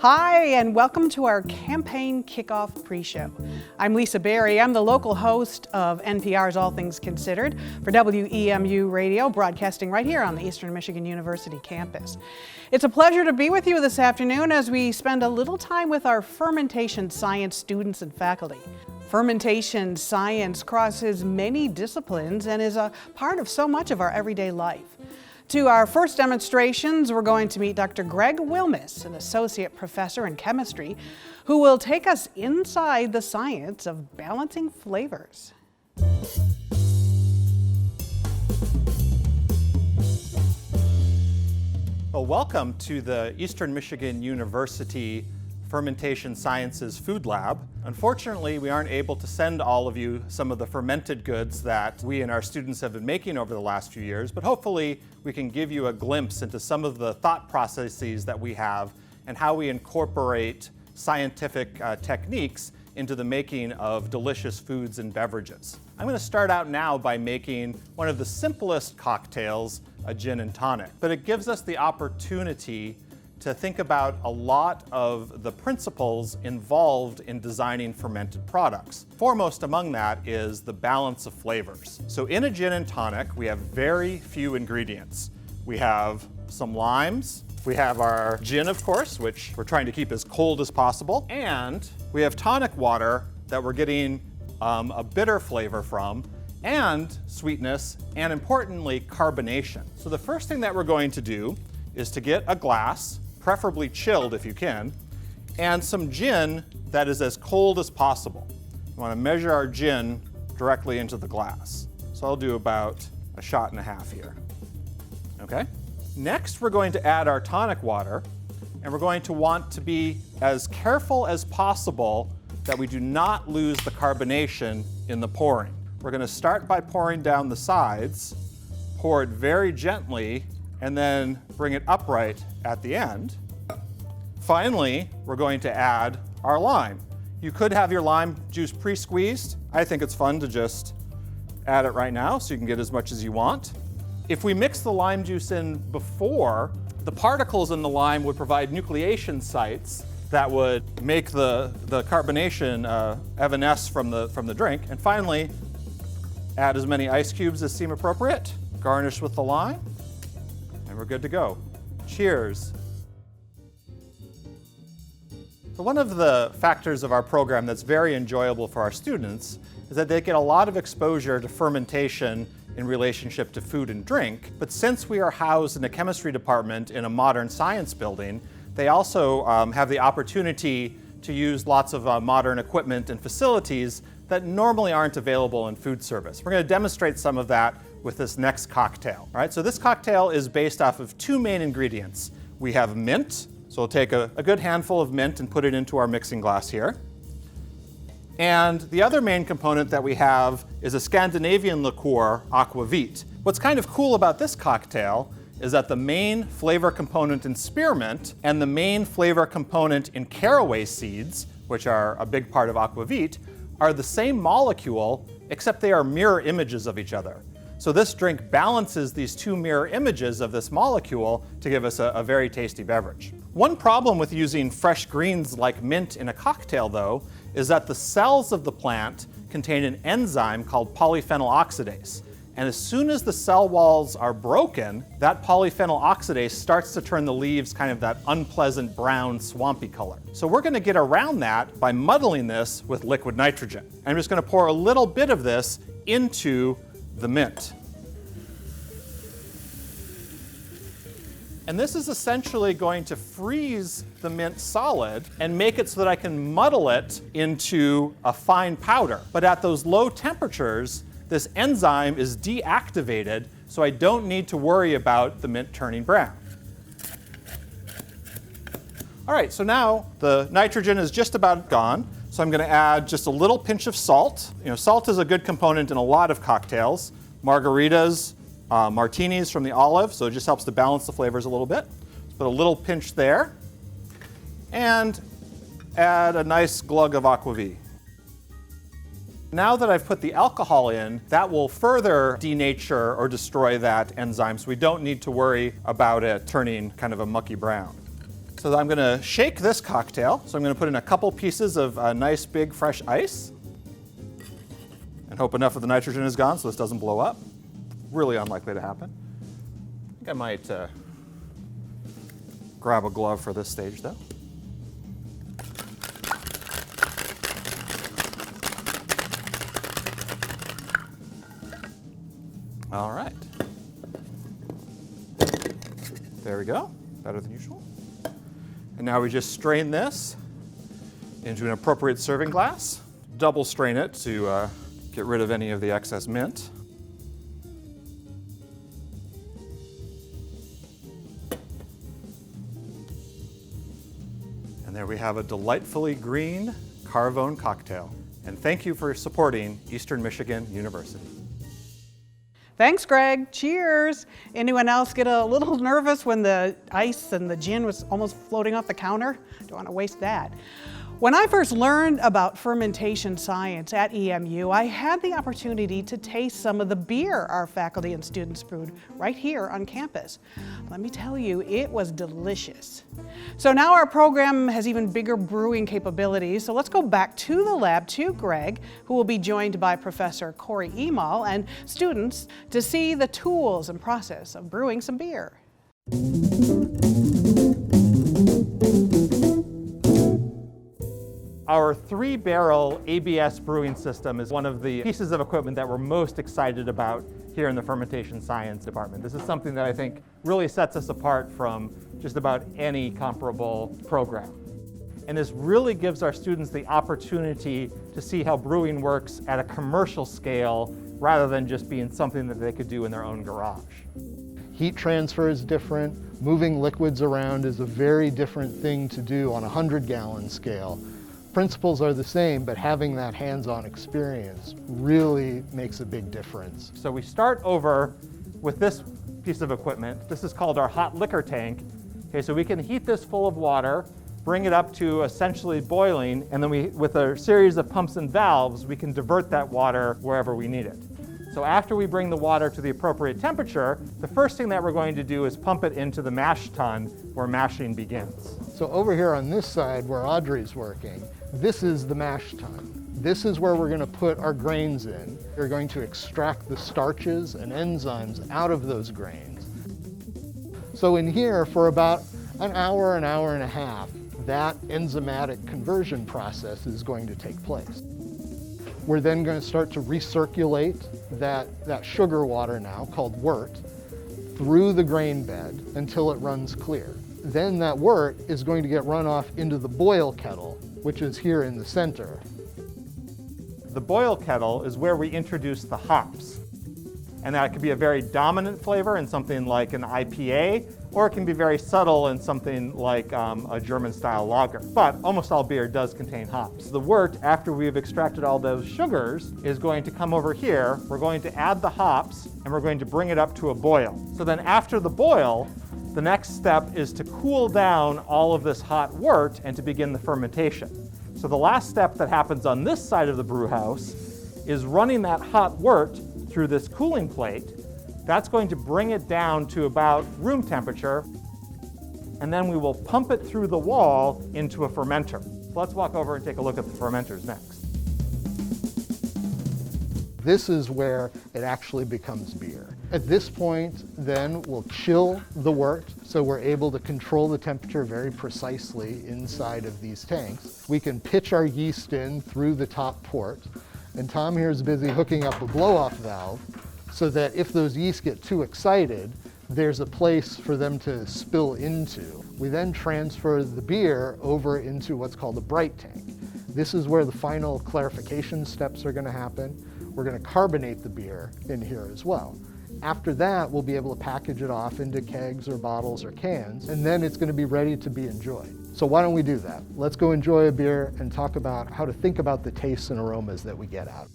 Hi, and welcome to our campaign kickoff pre-show. I'm Lisa Berry. I'm the local host of NPR's All Things Considered for WEMU Radio, broadcasting right here on the Eastern Michigan University campus. It's a pleasure to be with you this afternoon as we spend a little time with our fermentation science students and faculty. Fermentation science crosses many disciplines and is a part of so much of our everyday life. To our first demonstrations, we're going to meet Dr. Greg Wilmes, an associate professor in chemistry, who will take us inside the science of balancing flavors. Well, welcome to the Eastern Michigan University Fermentation Sciences Food Lab. Unfortunately, we aren't able to send all of you some of the fermented goods that we and our students have been making over the last few years, but hopefully we can give you a glimpse into some of the thought processes that we have and how we incorporate scientific techniques into the making of delicious foods and beverages. I'm going to start out now by making one of the simplest cocktails, a gin and tonic, but it gives us the opportunity to think about a lot of the principles involved in designing fermented products. Foremost among that is the balance of flavors. So in a gin and tonic, we have very few ingredients. We have some limes, we have our gin, of course, which we're trying to keep as cold as possible, and we have tonic water that we're getting a bitter flavor from, and sweetness, and importantly, carbonation. So the first thing that we're going to do is to get a glass, preferably chilled if you can, and some gin that is as cold as possible. We want to measure our gin directly into the glass. So I'll do about a shot and a half here. Okay? Next, we're going to add our tonic water, and we're going to want to be as careful as possible that we do not lose the carbonation in the pouring. We're going to start by pouring down the sides, pour it very gently, and then bring it upright at the end. Finally, we're going to add our lime. You could have your lime juice pre-squeezed. I think it's fun to just add it right now so you can get as much as you want. If we mix the lime juice in before, the particles in the lime would provide nucleation sites that would make the carbonation evanesce from the drink. And finally, add as many ice cubes as seem appropriate, garnish with the lime, and we're good to go. Cheers. So one of the factors of our program that's very enjoyable for our students is that they get a lot of exposure to fermentation in relationship to food and drink. But since we are housed in the chemistry department in a modern science building, they also have the opportunity to use lots of modern equipment and facilities that normally aren't available in food service. We're going to demonstrate some of that with this next cocktail. All right, so this cocktail is based off of two main ingredients. We have mint, so we'll take a good handful of mint and put it into our mixing glass here. And the other main component that we have is a Scandinavian liqueur, aquavit. What's kind of cool about this cocktail is that the main flavor component in spearmint and the main flavor component in caraway seeds, which are a big part of aquavit, are the same molecule, except they are mirror images of each other. So this drink balances these two mirror images of this molecule to give us a very tasty beverage. One problem with using fresh greens like mint in a cocktail, though, is that the cells of the plant contain an enzyme called polyphenol oxidase. And as soon as the cell walls are broken, that polyphenol oxidase starts to turn the leaves kind of that unpleasant brown, swampy color. So we're going to get around that by muddling this with liquid nitrogen. I'm just going to pour a little bit of this into the mint. And this is essentially going to freeze the mint solid and make it so that I can muddle it into a fine powder. But at those low temperatures, this enzyme is deactivated, so I don't need to worry about the mint turning brown. All right, so now the nitrogen is just about gone, so I'm going to add just a little pinch of salt. You know, salt is a good component in a lot of cocktails, margaritas, martinis from the olive, so it just helps to balance the flavors a little bit. Just put a little pinch there, and add a nice glug of aquavit. Now that I've put the alcohol in, that will further denature or destroy that enzyme, so we don't need to worry about it turning kind of a mucky brown. So I'm going to shake this cocktail. So I'm going to put in a couple pieces of nice big fresh ice and hope enough of the nitrogen is gone so this doesn't blow up. Really unlikely to happen. I think I might grab a glove for this stage though. All right. There we go. Better than usual. And now we just strain this into an appropriate serving glass. Double strain it to get rid of any of the excess mint. And there we have a delightfully green Carvone cocktail. And thank you for supporting Eastern Michigan University. Thanks, Greg. Cheers. Anyone else get a little nervous when the ice and the gin was almost floating off the counter? Don't want to waste that. When I first learned about fermentation science at EMU, I had the opportunity to taste some of the beer our faculty and students brewed right here on campus. Let me tell you, it was delicious. So now our program has even bigger brewing capabilities, so let's go back to the lab to Greg, who will be joined by Professor Corey Emal and students to see the tools and process of brewing some beer. Our 3-barrel ABS brewing system is one of the pieces of equipment that we're most excited about here in the Fermentation Science Department. This is something that I think really sets us apart from just about any comparable program. And this really gives our students the opportunity to see how brewing works at a commercial scale rather than just being something that they could do in their own garage. Heat transfer is different. Moving liquids around is a very different thing to do on a 100-gallon scale. Principles are the same, but having that hands-on experience really makes a big difference. So we start over with this piece of equipment. This is called our hot liquor tank. Okay, so we can heat this full of water, bring it up to essentially boiling, and then with a series of pumps and valves, we can divert that water wherever we need it. So after we bring the water to the appropriate temperature, the first thing that we're going to do is pump it into the mash tun where mashing begins. So over here on this side where Audrey's working, this is the mash tun. This is where we're going to put our grains in. We're going to extract the starches and enzymes out of those grains. So in here for about an hour and a half, that enzymatic conversion process is going to take place. We're then going to start to recirculate that sugar water now, called wort, through the grain bed until it runs clear. Then that wort is going to get run off into the boil kettle, which is here in the center. The boil kettle is where we introduce the hops. And that could be a very dominant flavor in something like an IPA, or it can be very subtle in something like a German-style lager. But almost all beer does contain hops. The wort, after we've extracted all those sugars, is going to come over here. We're going to add the hops, and we're going to bring it up to a boil. So then after the boil, the next step is to cool down all of this hot wort and to begin the fermentation. So the last step that happens on this side of the brew house is running that hot wort through this cooling plate. That's going to bring it down to about room temperature, and then we will pump it through the wall into a fermenter. So let's walk over and take a look at the fermenters next. This is where it actually becomes beer. At this point, then, we'll chill the wort, so we're able to control the temperature very precisely inside of these tanks. We can pitch our yeast in through the top port, and Tom here is busy hooking up a blow-off valve so that if those yeast get too excited, there's a place for them to spill into. We then transfer the beer over into what's called a bright tank. This is where the final clarification steps are going to happen. We're going to carbonate the beer in here as well. After that, we'll be able to package it off into kegs or bottles or cans, and then it's going to be ready to be enjoyed. So why don't we do that? Let's go enjoy a beer and talk about how to think about the tastes and aromas that we get out.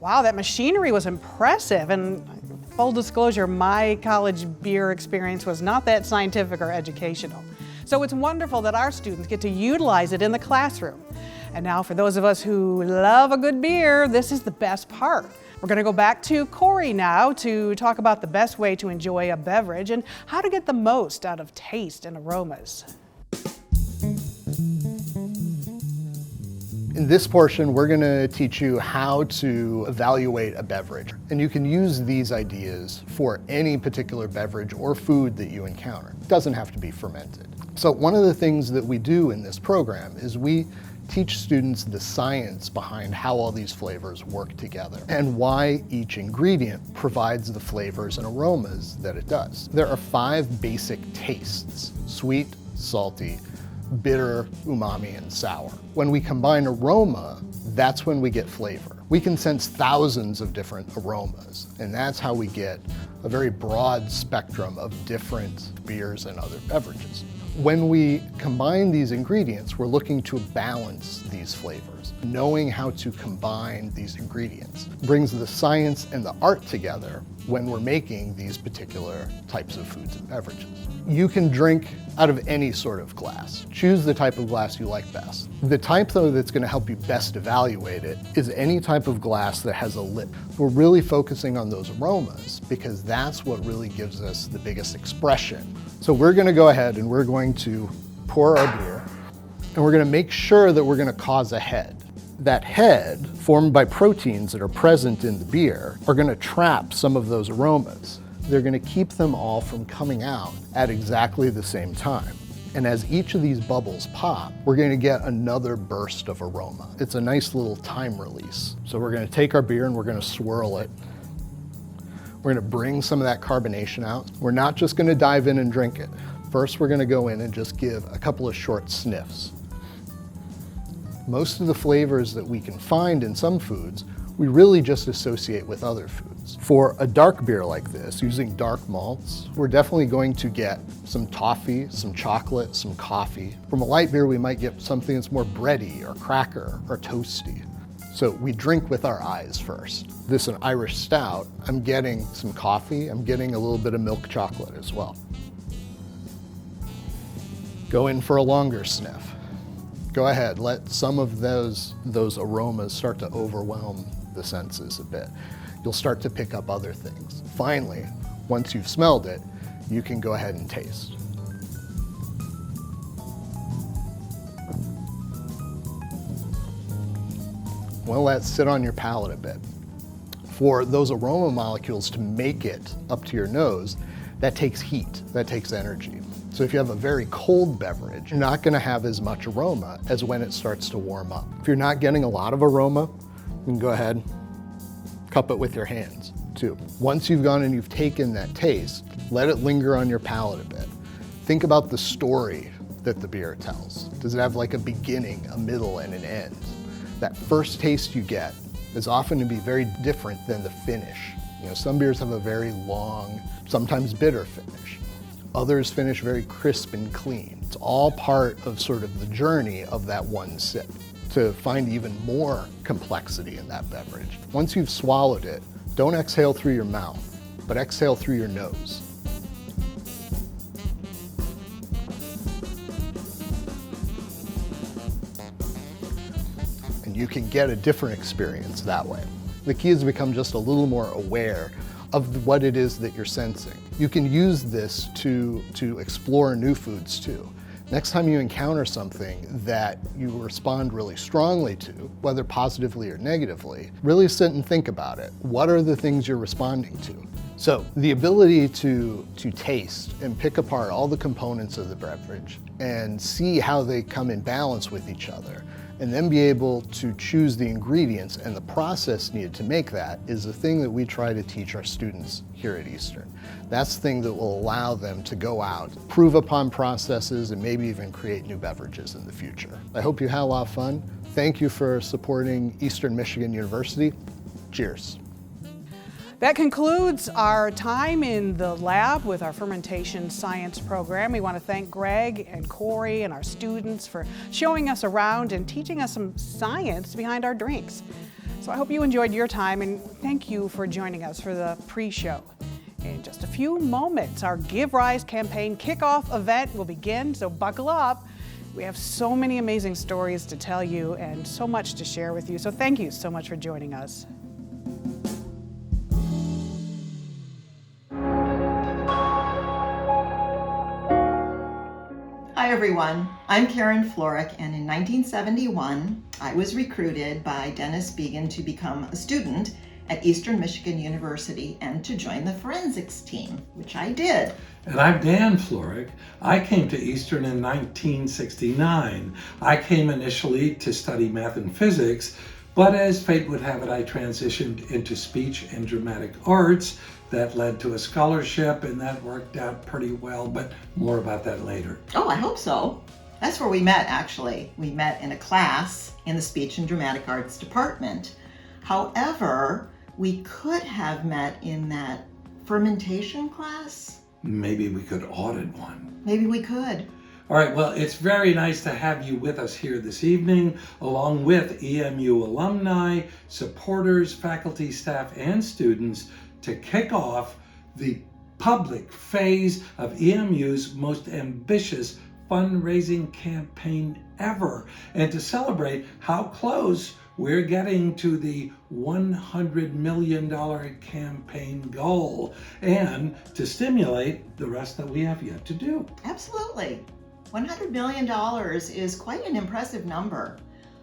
Wow, that machinery was impressive. And full disclosure, my college beer experience was not that scientific or educational. So it's wonderful that our students get to utilize it in the classroom. And now for those of us who love a good beer, this is the best part. We're going to go back to Corey now to talk about the best way to enjoy a beverage and how to get the most out of taste and aromas. In this portion, we're going to teach you how to evaluate a beverage. And you can use these ideas for any particular beverage or food that you encounter. It doesn't have to be fermented. So one of the things that we do in this program is we teach students the science behind how all these flavors work together and why each ingredient provides the flavors and aromas that it does. There are 5 basic tastes: sweet, salty, bitter, umami, and sour. When we combine aroma, that's when we get flavor. We can sense thousands of different aromas, and that's how we get a very broad spectrum of different beers and other beverages. When we combine these ingredients, we're looking to balance these flavors. Knowing how to combine these ingredients brings the science and the art together when we're making these particular types of foods and beverages. You can drink out of any sort of glass. Choose the type of glass you like best. The type, though, that's going to help you best evaluate it is any type of glass that has a lid. We're really focusing on those aromas because that's what really gives us the biggest expression. So we're going to go ahead and we're going to pour our beer, and we're going to make sure that we're going to cause a head. That head, formed by proteins that are present in the beer, are going to trap some of those aromas. They're going to keep them all from coming out at exactly the same time. And as each of these bubbles pop, we're going to get another burst of aroma. It's a nice little time release. So we're going to take our beer and we're going to swirl it. We're going to bring some of that carbonation out. We're not just going to dive in and drink it. First, we're going to go in and just give a couple of short sniffs. Most of the flavors that we can find in some foods, we really just associate with other foods. For a dark beer like this, using dark malts, we're definitely going to get some toffee, some chocolate, some coffee. From a light beer, we might get something that's more bready or cracker or toasty. So we drink with our eyes first. This is an Irish stout. I'm getting some coffee. I'm getting a little bit of milk chocolate as well. Go in for a longer sniff. Go ahead, let some of those aromas start to overwhelm the senses a bit. You'll start to pick up other things. Finally, once you've smelled it, you can go ahead and taste. Well, let that sit on your palate a bit. For those aroma molecules to make it up to your nose, that takes heat, that takes energy. So if you have a very cold beverage, you're not going to have as much aroma as when it starts to warm up. If you're not getting a lot of aroma, you can go ahead, cup it with your hands too. Once you've gone and you've taken that taste, let it linger on your palate a bit. Think about the story that the beer tells. Does it have like a beginning, a middle, and an end? That first taste you get is often to be very different than the finish. You know, some beers have a very long, sometimes bitter finish. Others finish very crisp and clean. It's all part of sort of the journey of that one sip to find even more complexity in that beverage. Once you've swallowed it, don't exhale through your mouth, but exhale through your nose. And you can get a different experience that way. The key is to become just a little more aware of what it is that you're sensing. You can use this to explore new foods too. Next time you encounter something that you respond really strongly to, whether positively or negatively, really sit and think about it. What are the things you're responding to? So the ability to taste and pick apart all the components of the beverage and see how they come in balance with each other, and then be able to choose the ingredients and the process needed to make that is the thing that we try to teach our students here at Eastern. That's the thing that will allow them to go out, prove upon processes, and maybe even create new beverages in the future. I hope you had a lot of fun. Thank you for supporting Eastern Michigan University. Cheers. That concludes our time in the lab with our fermentation science program. We want to thank Greg and Corey and our students for showing us around and teaching us some science behind our drinks. So I hope you enjoyed your time, and thank you for joining us for the pre-show. In just a few moments, our Give Rise campaign kickoff event will begin, so buckle up. We have so many amazing stories to tell you and so much to share with you, so thank you so much for joining us. Hi everyone, I'm Karen Florek, and in 1971, I was recruited by Dennis Began to become a student at Eastern Michigan University and to join the forensics team, which I did. And I'm Dan Florek. I came to Eastern in 1969. I came initially to study math and physics, but as fate would have it, I transitioned into speech and dramatic arts. That led to a scholarship, and that worked out pretty well, but more about that later. Oh, I hope so. That's where we met, actually. We met in a class in the speech and dramatic arts department. However, we could have met in that fermentation class. Maybe we could audit one. Maybe we could. All right, well, it's very nice to have you with us here this evening, along with EMU alumni, supporters, faculty, staff, and students, to kick off the public phase of EMU's most ambitious fundraising campaign ever, and to celebrate how close we're getting to the $100 million campaign goal, and to stimulate the rest that we have yet to do. Absolutely. $100 million is quite an impressive number.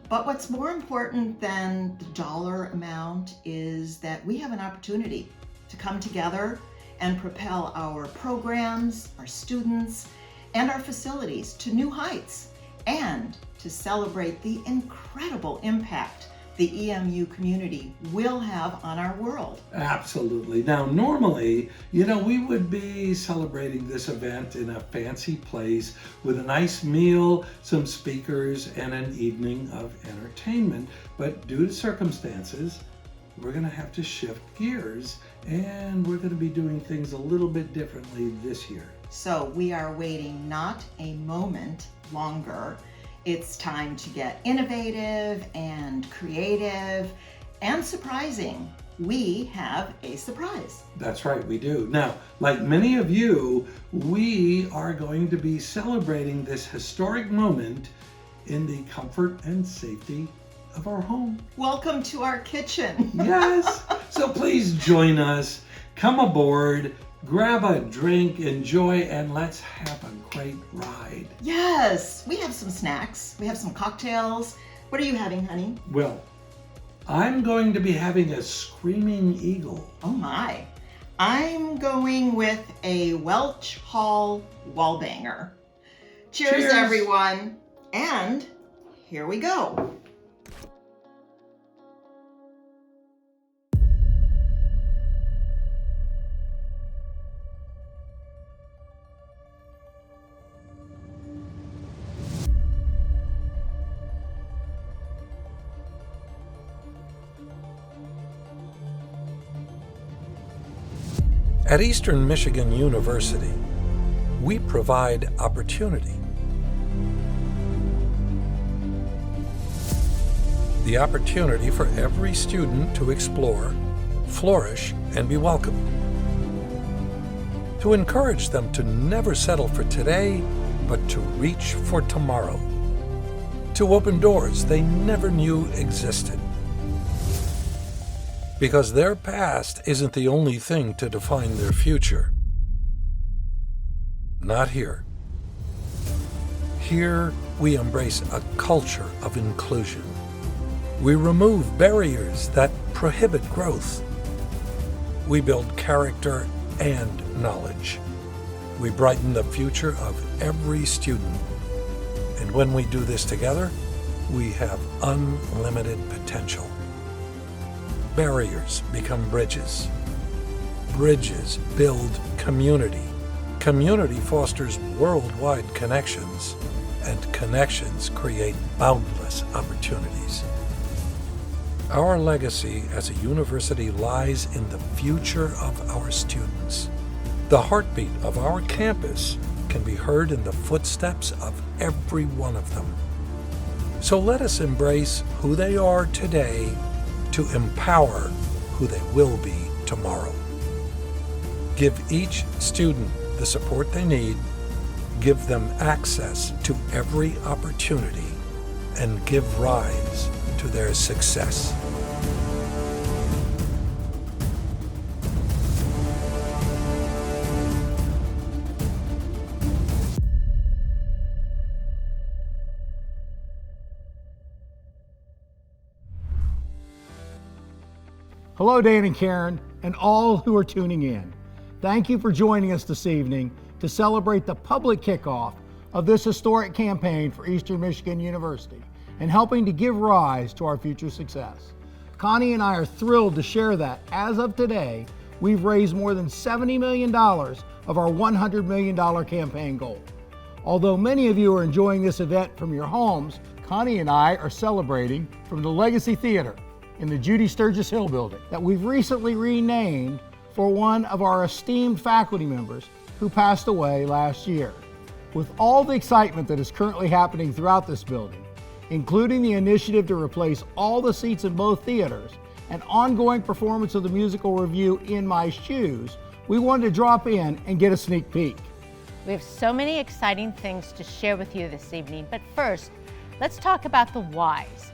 But what's more important than the dollar amount is that we have an opportunity to come together and propel our programs, our students, and our facilities to new heights, and to celebrate the incredible impact the EMU community will have on our world. Absolutely. Now, normally, we would be celebrating this event in a fancy place with a nice meal, some speakers, and an evening of entertainment. But due to circumstances, we're going to have to shift gears, and we're going to be doing things a little bit differently this year. So we are waiting not a moment longer. It's time to get innovative and creative and surprising. We have a surprise. That's right, we do. Now, like many of you, we are going to be celebrating this historic moment in the comfort and safety of our home. Welcome to our kitchen. Yes. So please join us. Come aboard, grab a drink, enjoy, and let's have a great ride. Yes, we have some snacks. We have some cocktails. What are you having, honey? Well, I'm going to be having a Screaming Eagle. Oh my. I'm going with a Welch Hall Wallbanger. Cheers, everyone. And here we go. At Eastern Michigan University, we provide opportunity. The opportunity for every student to explore, flourish, and be welcomed. To encourage them to never settle for today, but to reach for tomorrow. To open doors they never knew existed. Because their past isn't the only thing to define their future. Not here. Here, we embrace a culture of inclusion. We remove barriers that prohibit growth. We build character and knowledge. We brighten the future of every student. And when we do this together, we have unlimited potential. Barriers become bridges. Bridges build community. Community fosters worldwide connections, and connections create boundless opportunities. Our legacy as a university lies in the future of our students. The heartbeat of our campus can be heard in the footsteps of every one of them. So let us embrace who they are today to empower who they will be tomorrow. Give each student the support they need, give them access to every opportunity, and give rise to their success. Hello, Dan and Karen, and all who are tuning in. Thank you for joining us this evening to celebrate the public kickoff of this historic campaign for Eastern Michigan University and helping to give rise to our future success. Connie and I are thrilled to share that, as of today, we've raised more than $70 million of our $100 million campaign goal. Although many of you are enjoying this event from your homes, Connie and I are celebrating from the Legacy Theater in the Judy Sturgis Hill building that we've recently renamed for one of our esteemed faculty members who passed away last year. With all the excitement that is currently happening throughout this building, including the initiative to replace all the seats in both theaters and ongoing performance of the musical review In My Shoes, we wanted to drop in and get a sneak peek. We have so many exciting things to share with you this evening, but first, let's talk about the whys.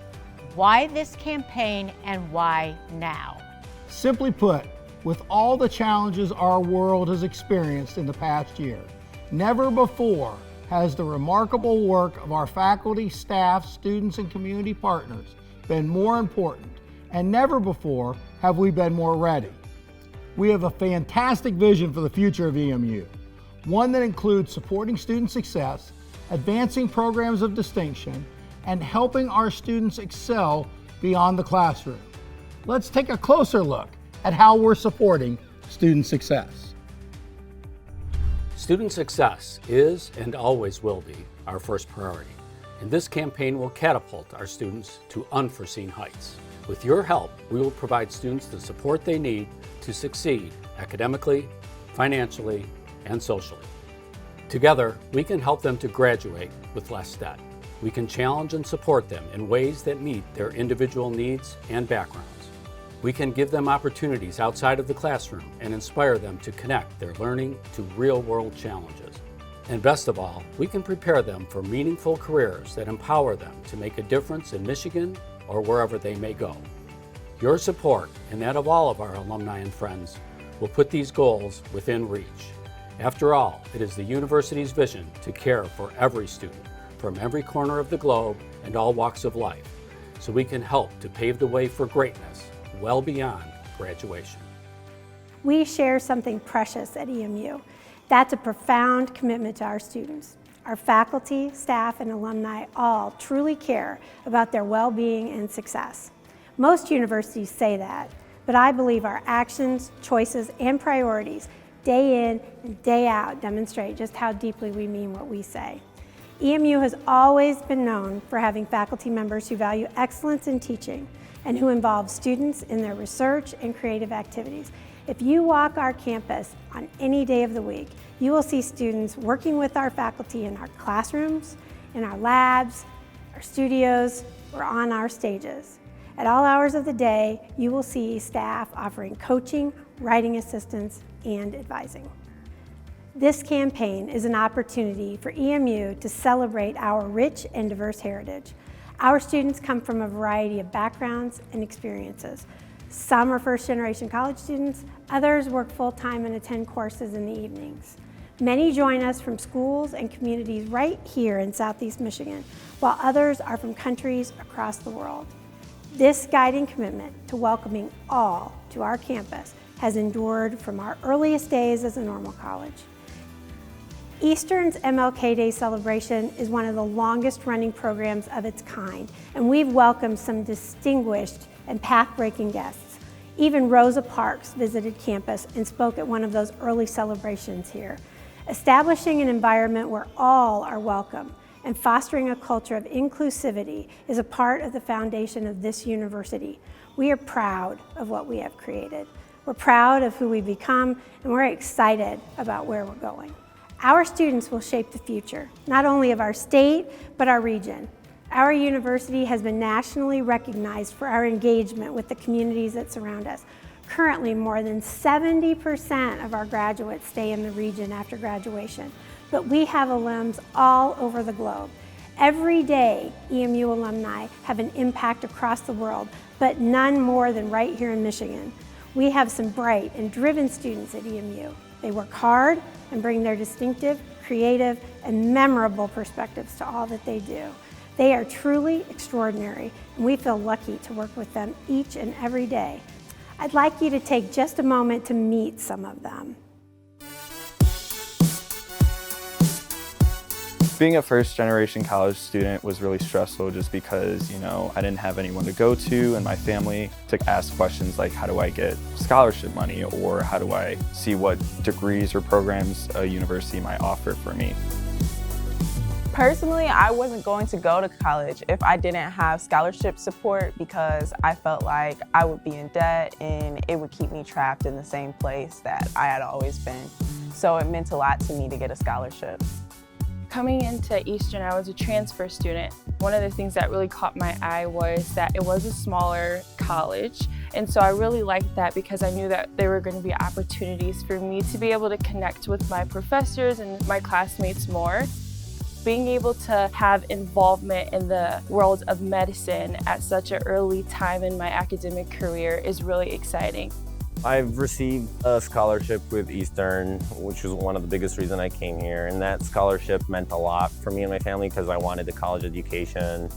Why this campaign and why now? Simply put, with all the challenges our world has experienced in the past year, never before has the remarkable work of our faculty, staff, students, and community partners been more important, and never before have we been more ready. We have a fantastic vision for the future of EMU, one that includes supporting student success, advancing programs of distinction, and helping our students excel beyond the classroom. Let's take a closer look at how we're supporting student success. Student success is and always will be our first priority, and this campaign will catapult our students to unforeseen heights. With your help, we will provide students the support they need to succeed academically, financially, and socially. Together, we can help them to graduate with less debt. We can challenge and support them in ways that meet their individual needs and backgrounds. We can give them opportunities outside of the classroom and inspire them to connect their learning to real-world challenges. And best of all, we can prepare them for meaningful careers that empower them to make a difference in Michigan or wherever they may go. Your support and that of all of our alumni and friends will put these goals within reach. After all, it is the university's vision to care for every student from every corner of the globe and all walks of life, so we can help to pave the way for greatness well beyond graduation. We share something precious at EMU. That's a profound commitment to our students. Our faculty, staff, and alumni all truly care about their well-being and success. Most universities say that, but I believe our actions, choices, and priorities day in and day out demonstrate just how deeply we mean what we say. EMU has always been known for having faculty members who value excellence in teaching and who involve students in their research and creative activities. If you walk our campus on any day of the week, you will see students working with our faculty in our classrooms, in our labs, our studios, or on our stages. At all hours of the day, you will see staff offering coaching, writing assistance, and advising. This campaign is an opportunity for EMU to celebrate our rich and diverse heritage. Our students come from a variety of backgrounds and experiences. Some are first-generation college students, others work full-time and attend courses in the evenings. Many join us from schools and communities right here in Southeast Michigan, while others are from countries across the world. This guiding commitment to welcoming all to our campus has endured from our earliest days as a normal college. Eastern's MLK Day celebration is one of the longest-running programs of its kind, and we've welcomed some distinguished and path-breaking guests. Even Rosa Parks visited campus and spoke at one of those early celebrations here. Establishing an environment where all are welcome and fostering a culture of inclusivity is a part of the foundation of this university. We are proud of what we have created. We're proud of who we've become, and we're excited about where we're going. Our students will shape the future, not only of our state, but our region. Our university has been nationally recognized for our engagement with the communities that surround us. Currently, more than 70% of our graduates stay in the region after graduation, but we have alums all over the globe. Every day, EMU alumni have an impact across the world, but none more than right here in Michigan. We have some bright and driven students at EMU. They work hard and bring their distinctive, creative, and memorable perspectives to all that they do. They are truly extraordinary, and we feel lucky to work with them each and every day. I'd like you to take just a moment to meet some of them. Being a first-generation college student was really stressful just because, I didn't have anyone to go to in my family to ask questions like, how do I get scholarship money, or how do I see what degrees or programs a university might offer for me? Personally, I wasn't going to go to college if I didn't have scholarship support, because I felt like I would be in debt and it would keep me trapped in the same place that I had always been. So it meant a lot to me to get a scholarship. Coming into Eastern, I was a transfer student. One of the things that really caught my eye was that it was a smaller college. And so I really liked that because I knew that there were going to be opportunities for me to be able to connect with my professors and my classmates more. Being able to have involvement in the world of medicine at such an early time in my academic career is really exciting. I've received a scholarship with Eastern, which was one of the biggest reasons I came here. And that scholarship meant a lot for me and my family because I wanted a college education.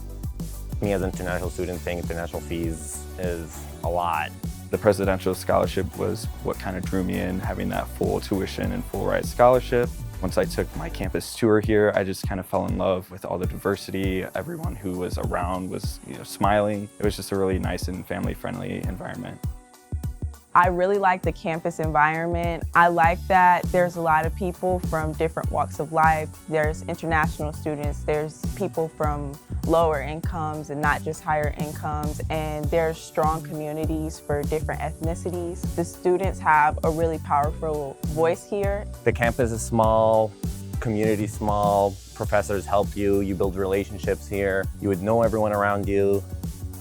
Me as an international student, paying international fees is a lot. The presidential scholarship was what kind of drew me in, having that full tuition and full ride scholarship. Once I took my campus tour here, I just kind of fell in love with all the diversity. Everyone who was around was smiling. It was just a really nice and family-friendly environment. I really like the campus environment. I like that there's a lot of people from different walks of life. There's international students, there's people from lower incomes and not just higher incomes, and there's strong communities for different ethnicities. The students have a really powerful voice here. The campus is small, community small, professors help you, you build relationships here, you would know everyone around you.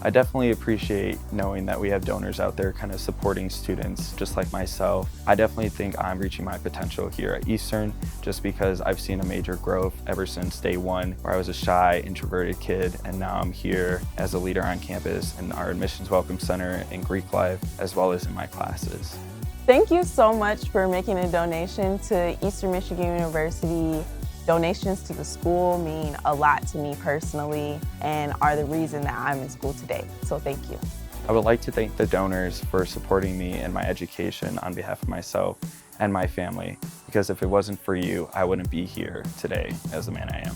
I definitely appreciate knowing that we have donors out there kind of supporting students just like myself. I definitely think I'm reaching my potential here at Eastern just because I've seen a major growth ever since day one, where I was a shy, introverted kid, and now I'm here as a leader on campus in our Admissions Welcome Center in Greek life, as well as in my classes. Thank you so much for making a donation to Eastern Michigan University. Donations to the school mean a lot to me personally and are the reason that I'm in school today, so thank you. I would like to thank the donors for supporting me in my education on behalf of myself and my family, because if it wasn't for you, I wouldn't be here today as the man I am.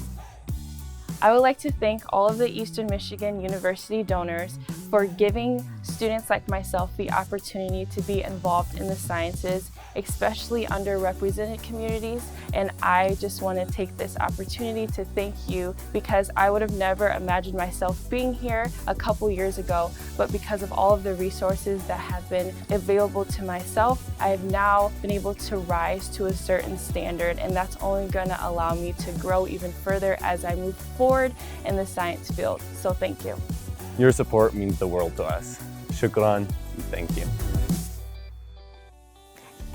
I would like to thank all of the Eastern Michigan University donors for giving students like myself the opportunity to be involved in the sciences, especially underrepresented communities. And I just want to take this opportunity to thank you, because I would have never imagined myself being here a couple years ago, but because of all of the resources that have been available to myself, I have now been able to rise to a certain standard, and that's only going to allow me to grow even further as I move forward in the science field. So thank you. Your support means the world to us. Shukran, thank you.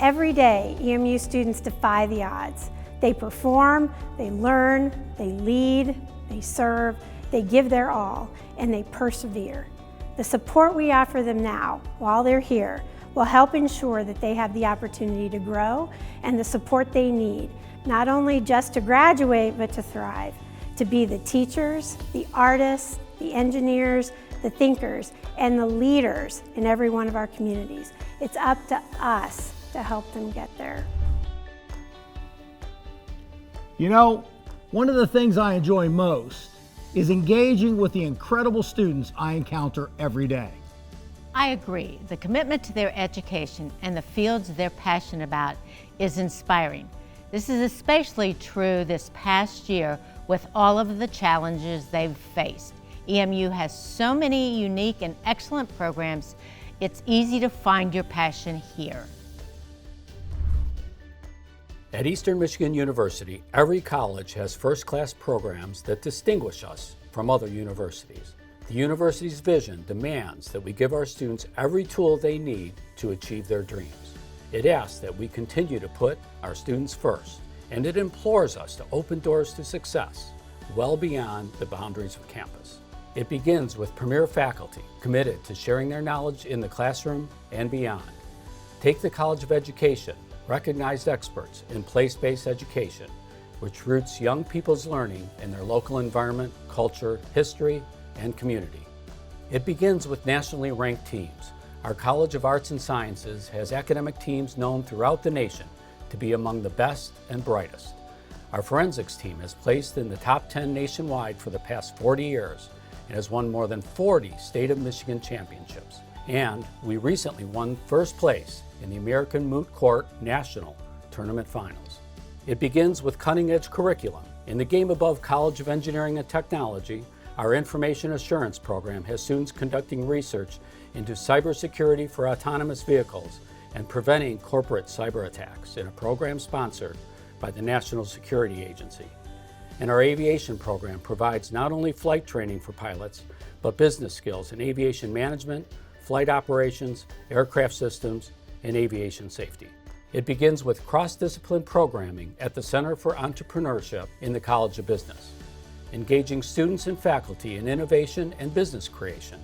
Every day, EMU students defy the odds. They perform, they learn, they lead, they serve, they give their all, and they persevere. The support we offer them now, while they're here, will help ensure that they have the opportunity to grow and the support they need, not only just to graduate, but to thrive, to be the teachers, the artists, the engineers, the thinkers, and the leaders in every one of our communities. It's up to us to help them get there. You know, one of the things I enjoy most is engaging with the incredible students I encounter every day. I agree. The commitment to their education and the fields they're passionate about is inspiring. This is especially true this past year with all of the challenges they've faced. EMU has so many unique and excellent programs, it's easy to find your passion here. At Eastern Michigan University, every college has first-class programs that distinguish us from other universities. The university's vision demands that we give our students every tool they need to achieve their dreams. It asks that we continue to put our students first, and it implores us to open doors to success well beyond the boundaries of campus. It begins with premier faculty committed to sharing their knowledge in the classroom and beyond. Take the College of Education, recognized experts in place-based education, which roots young people's learning in their local environment, culture, history, and community. It begins with nationally ranked teams, Our College of Arts and Sciences has academic teams known throughout the nation to be among the best and brightest. Our forensics team has placed in the top 10 nationwide for the past 40 years and has won more than 40 State of Michigan championships. And we recently won first place in the American Moot Court National Tournament Finals. It begins with cutting-edge curriculum. In the game above College of Engineering and Technology, our Information Assurance program has students conducting research into cybersecurity for autonomous vehicles and preventing corporate cyber attacks in a program sponsored by the National Security Agency. And our aviation program provides not only flight training for pilots, but business skills in aviation management, flight operations, aircraft systems, and aviation safety. It begins with cross-discipline programming at the Center for Entrepreneurship in the College of Business, engaging students and faculty in innovation and business creation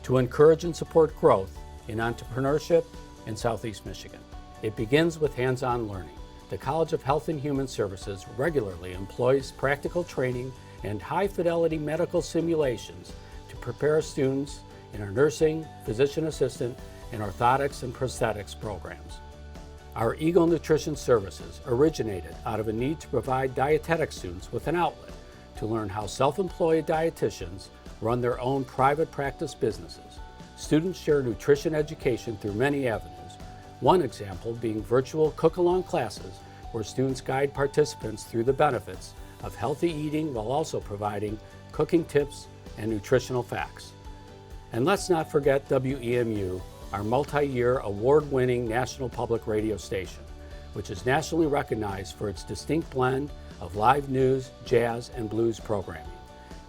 to encourage and support growth in entrepreneurship in Southeast Michigan. It begins with hands-on learning. The College of Health and Human Services regularly employs practical training and high-fidelity medical simulations to prepare students in our nursing, physician assistant, and orthotics and prosthetics programs. Our Eagle Nutrition Services originated out of a need to provide dietetic students with an outlet to learn how self-employed dietitians run their own private practice businesses. Students share nutrition education through many avenues. One example being virtual cook-along classes where students guide participants through the benefits of healthy eating while also providing cooking tips and nutritional facts. And let's not forget WEMU, our multi-year award-winning national public radio station, which is nationally recognized for its distinct blend of live news, jazz, and blues programming.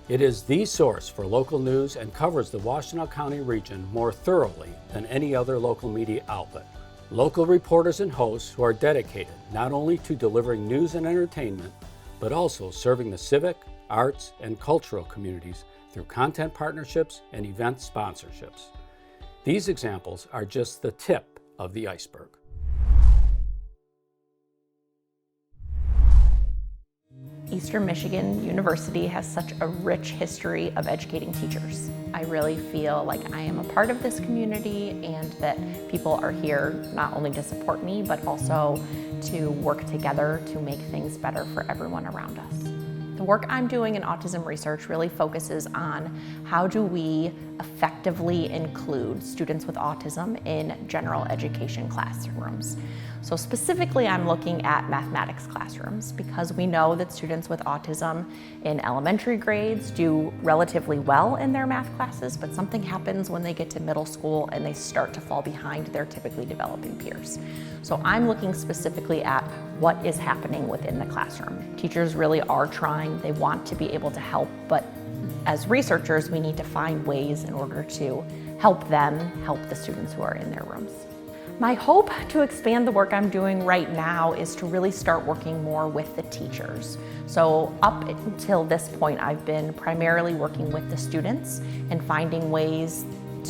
It is the source for local news and covers the Washtenaw County region more thoroughly than any other local media outlet. Local reporters and hosts who are dedicated not only to delivering news and entertainment, but also serving the civic, arts, and cultural communities through content partnerships and event sponsorships. These examples are just the tip of the iceberg. Eastern Michigan University has such a rich history of educating teachers. I really feel like I am a part of this community and that people are here not only to support me, but also to work together to make things better for everyone around us. The work I'm doing in autism research really focuses on how do we effectively include students with autism in general education classrooms. So specifically, I'm looking at mathematics classrooms because we know that students with autism in elementary grades do relatively well in their math classes, but something happens when they get to middle school and they start to fall behind their typically developing peers. So I'm looking specifically at what is happening within the classroom. Teachers really are trying, they want to be able to help, but as researchers, we need to find ways in order to help them help the students who are in their rooms. My hope to expand the work I'm doing right now is to really start working more with the teachers. So up until this point, I've been primarily working with the students and finding ways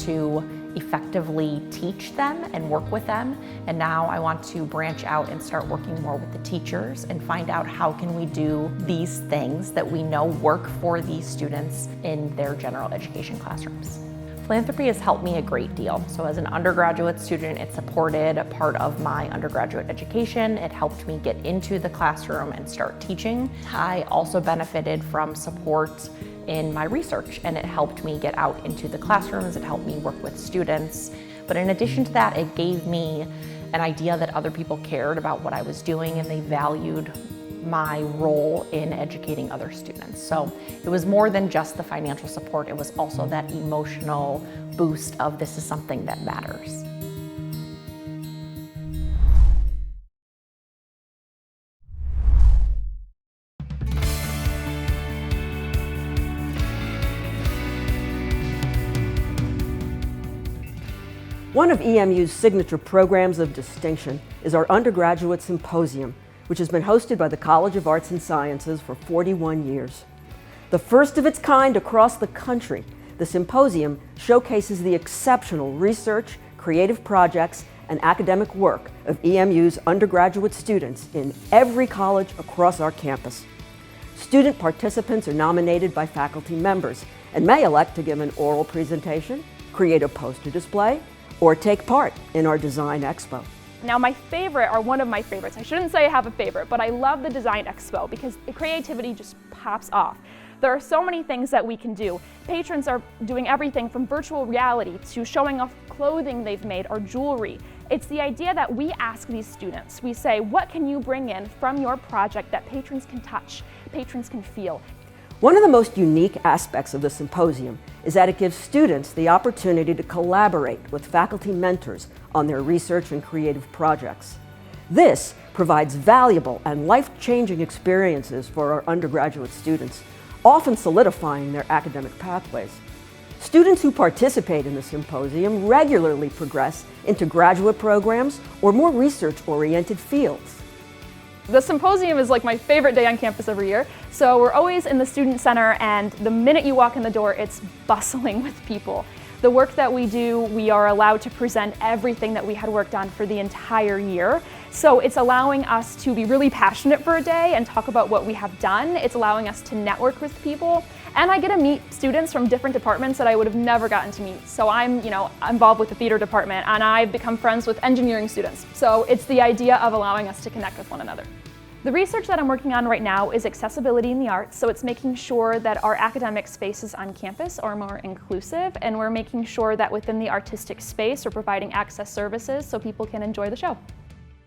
to effectively teach them and work with them. And now I want to branch out and start working more with the teachers and find out how can we do these things that we know work for these students in their general education classrooms. Philanthropy has helped me a great deal. So as an undergraduate student, it supported a part of my undergraduate education. It helped me get into the classroom and start teaching. I also benefited from support in my research, and it helped me get out into the classrooms. It helped me work with students. But in addition to that, it gave me an idea that other people cared about what I was doing and they valued my role in educating other students. So it was more than just the financial support, it was also that emotional boost of this is something that matters. One of EMU's signature programs of distinction is our Undergraduate Symposium, which has been hosted by the College of Arts and Sciences for 41 years. The first of its kind across the country, the Symposium showcases the exceptional research, creative projects, and academic work of EMU's undergraduate students in every college across our campus. Student participants are nominated by faculty members and may elect to give an oral presentation, create a poster display, or take part in our Design Expo. Now my favorite, or one of my favorites, I shouldn't say I have a favorite, but I love the Design Expo because the creativity just pops off. There are so many things that we can do. Patrons are doing everything from virtual reality to showing off clothing they've made or jewelry. It's the idea that we ask these students, we say, what can you bring in from your project that patrons can touch, patrons can feel? One of the most unique aspects of the symposium is that it gives students the opportunity to collaborate with faculty mentors on their research and creative projects. This provides valuable and life-changing experiences for our undergraduate students, often solidifying their academic pathways. Students who participate in the symposium regularly progress into graduate programs or more research-oriented fields. The symposium is like my favorite day on campus every year. So we're always in the student center, and the minute you walk in the door, it's bustling with people. The work that we do, we are allowed to present everything that we had worked on for the entire year. So it's allowing us to be really passionate for a day and talk about what we have done. It's allowing us to network with people. And I get to meet students from different departments that I would have never gotten to meet. So I'm involved with the theater department, and I've become friends with engineering students. So it's the idea of allowing us to connect with one another. The research that I'm working on right now is accessibility in the arts, so it's making sure that our academic spaces on campus are more inclusive, and we're making sure that within the artistic space we're providing access services so people can enjoy the show.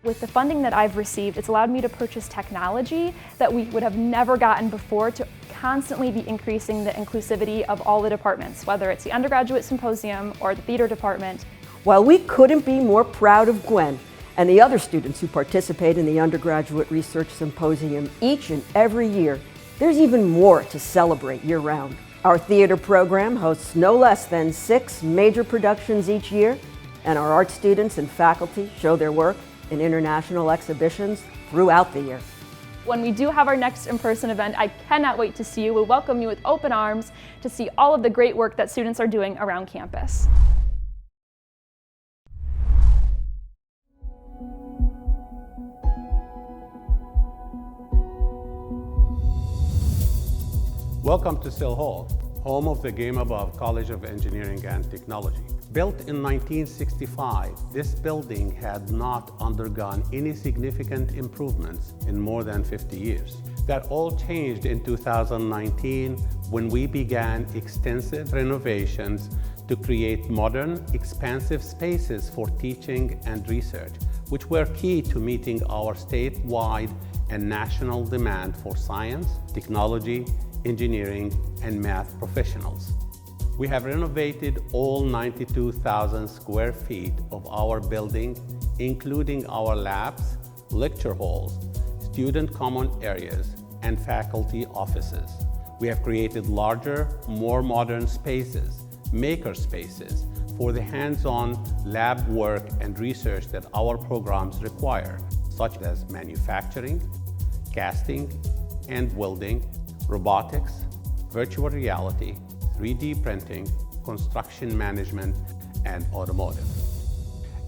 With the funding that I've received, it's allowed me to purchase technology that we would have never gotten before to constantly be increasing the inclusivity of all the departments, whether it's the undergraduate symposium or the theater department. While we couldn't be more proud of Gwen and the other students who participate in the Undergraduate Research Symposium each and every year, there's even more to celebrate year-round. Our theater program hosts no less than 6 major productions each year, and our art students and faculty show their work in international exhibitions throughout the year. When we do have our next in-person event, I cannot wait to see you. We welcome you with open arms to see all of the great work that students are doing around campus. Welcome to Still Hall, home of the Game Above College of Engineering and Technology. Built in 1965, this building had not undergone any significant improvements in more than 50 years. That all changed in 2019 when we began extensive renovations to create modern, expansive spaces for teaching and research, which were key to meeting our statewide and national demand for science, technology, engineering, and math professionals. We have renovated all 92,000 square feet of our building, including our labs, lecture halls, student common areas, and faculty offices. We have created larger, more modern spaces, maker spaces, for the hands-on lab work and research that our programs require, such as manufacturing, casting and welding, robotics, virtual reality, 3D printing, construction management, and automotive.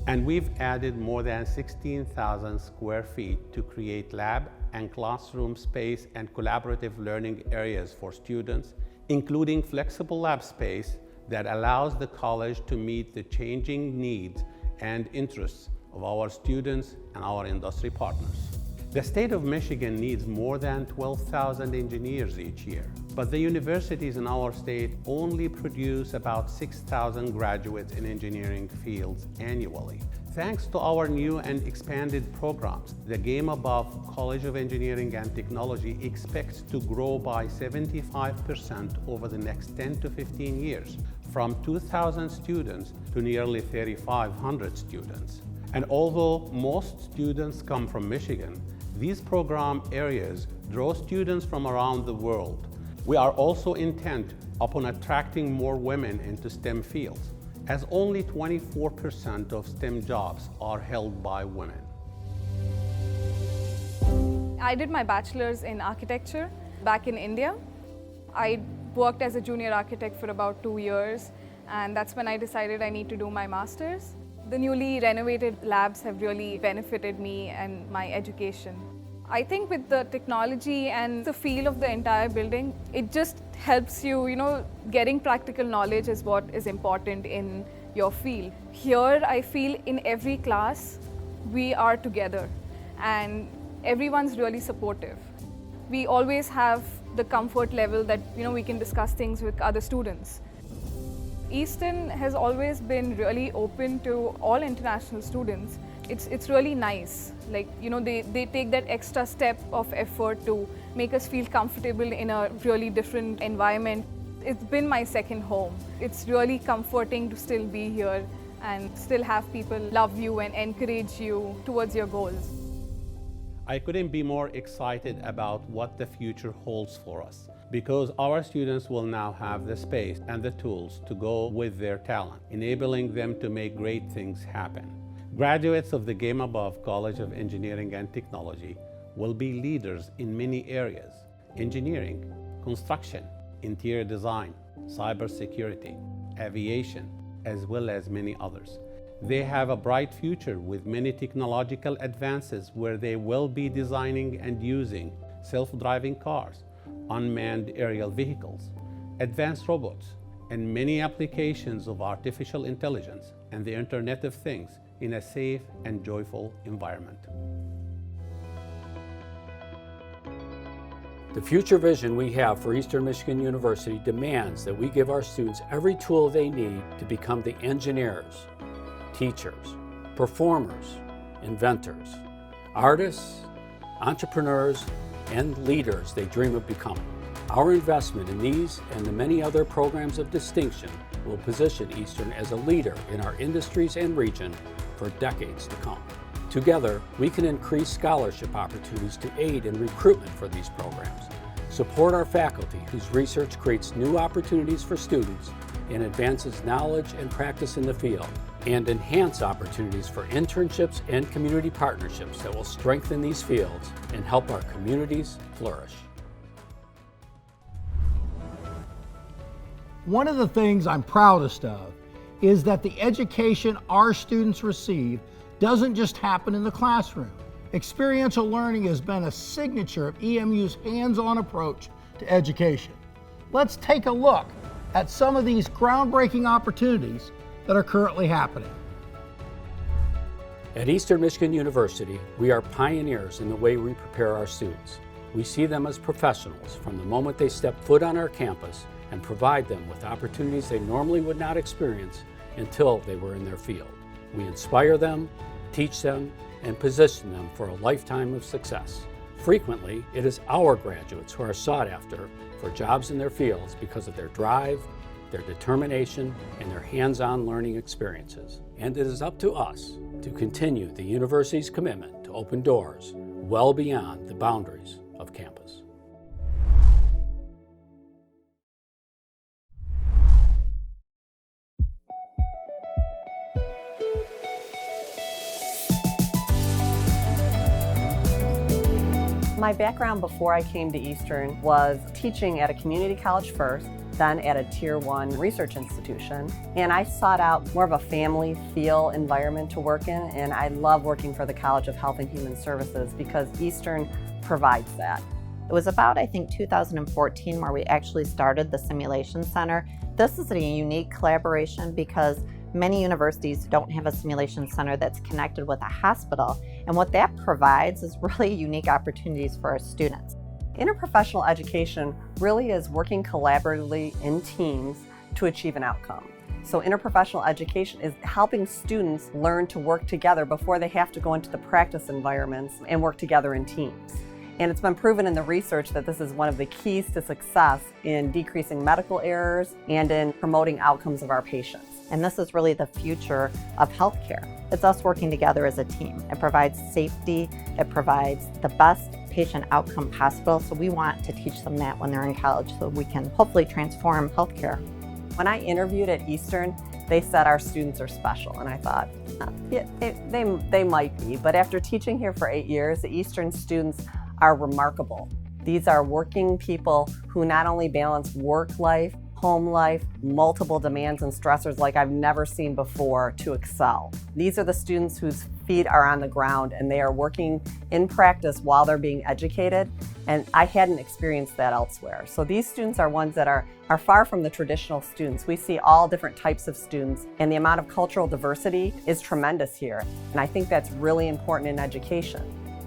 And we've added more than 16,000 square feet to create lab and classroom space and collaborative learning areas for students, including flexible lab space that allows the college to meet the changing needs and interests of our students and our industry partners. The state of Michigan needs more than 12,000 engineers each year, but the universities in our state only produce about 6,000 graduates in engineering fields annually. Thanks to our new and expanded programs, the Game Above College of Engineering and Technology expects to grow by 75% over the next 10 to 15 years, from 2,000 students to nearly 3,500 students. And although most students come from Michigan, these program areas draw students from around the world. We are also intent upon attracting more women into STEM fields, as only 24% of STEM jobs are held by women. I did my bachelor's in architecture back in India. I worked as a junior architect for about 2 years, and that's when I decided I need to do my master's. The newly renovated labs have really benefited me and my education. I think with the technology and the feel of the entire building, it just helps you, getting practical knowledge is what is important in your field. Here I feel in every class we are together and everyone's really supportive. We always have the comfort level that we can discuss things with other students. Eastern has always been really open to all international students. It's really nice. Like, they take that extra step of effort to make us feel comfortable in a really different environment. It's been my second home. It's really comforting to still be here and still have people love you and encourage you towards your goals. I couldn't be more excited about what the future holds for us, because our students will now have the space and the tools to go with their talent, enabling them to make great things happen. Graduates of the Game Above College of Engineering and Technology will be leaders in many areas: engineering, construction, interior design, cybersecurity, aviation, as well as many others. They have a bright future with many technological advances where they will be designing and using self-driving cars, unmanned aerial vehicles, advanced robots, and many applications of artificial intelligence and the Internet of Things in a safe and joyful environment. The future vision we have for Eastern Michigan University demands that we give our students every tool they need to become the engineers, teachers, performers, inventors, artists, entrepreneurs, and leaders they dream of becoming. Our investment in these and the many other programs of distinction will position Eastern as a leader in our industries and region for decades to come. Together, we can increase scholarship opportunities to aid in recruitment for these programs, support our faculty whose research creates new opportunities for students and advances knowledge and practice in the field, and enhance opportunities for internships and community partnerships that will strengthen these fields and help our communities flourish. One of the things I'm proudest of is that the education our students receive doesn't just happen in the classroom. Experiential learning has been a signature of EMU's hands-on approach to education. Let's take a look at some of these groundbreaking opportunities that are currently happening. At Eastern Michigan University, we are pioneers in the way we prepare our students. We see them as professionals from the moment they step foot on our campus and provide them with opportunities they normally would not experience until they were in their field. We inspire them, teach them, and position them for a lifetime of success. Frequently, it is our graduates who are sought after for jobs in their fields because of their drive, their determination, and their hands-on learning experiences. And it is up to us to continue the university's commitment to open doors well beyond the boundaries of campus. My background before I came to Eastern was teaching at a community college first, then at a Tier 1 research institution. And I sought out more of a family feel environment to work in, and I love working for the College of Health and Human Services because Eastern provides that. It was about, I think, 2014 where we actually started the Simulation Center. This is a unique collaboration because many universities don't have a simulation center that's connected with a hospital, and what that provides is really unique opportunities for our students. Interprofessional education really is working collaboratively in teams to achieve an outcome. So interprofessional education is helping students learn to work together before they have to go into the practice environments and work together in teams. And it's been proven in the research that this is one of the keys to success in decreasing medical errors and in promoting outcomes of our patients. And this is really the future of healthcare. It's us working together as a team. It provides safety, it provides the best patient outcome possible, so we want to teach them that when they're in college so we can hopefully transform healthcare. When I interviewed at Eastern, they said our students are special, and I thought, yeah, they might be, but after teaching here for 8 years, the Eastern students are remarkable. These are working people who not only balance work life, home life, multiple demands and stressors like I've never seen before to excel. These are the students whose feet are on the ground and they are working in practice while they're being educated. And I hadn't experienced that elsewhere. So these students are ones that are far from the traditional students. We see all different types of students, and the amount of cultural diversity is tremendous here. And I think that's really important in education.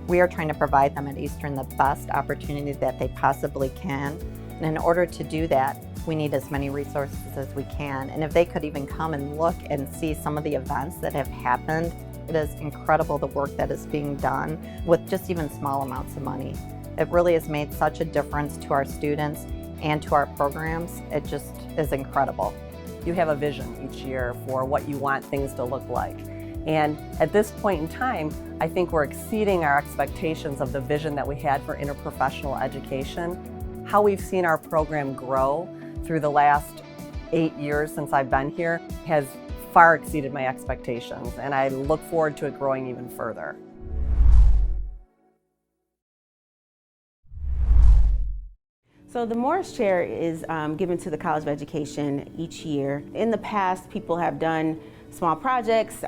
We are trying to provide them at Eastern the best opportunity that they possibly can. And in order to do that, we need as many resources as we can. And if they could even come and look and see some of the events that have happened, it is incredible the work that is being done with just even small amounts of money. It really has made such a difference to our students and to our programs. It just is incredible. You have a vision each year for what you want things to look like. And at this point in time, I think we're exceeding our expectations of the vision that we had for interprofessional education. How we've seen our program grow through the last 8 years since I've been here has far exceeded my expectations, and I look forward to it growing even further. So the Morris Chair is given to the College of Education each year. In the past, people have done small projects,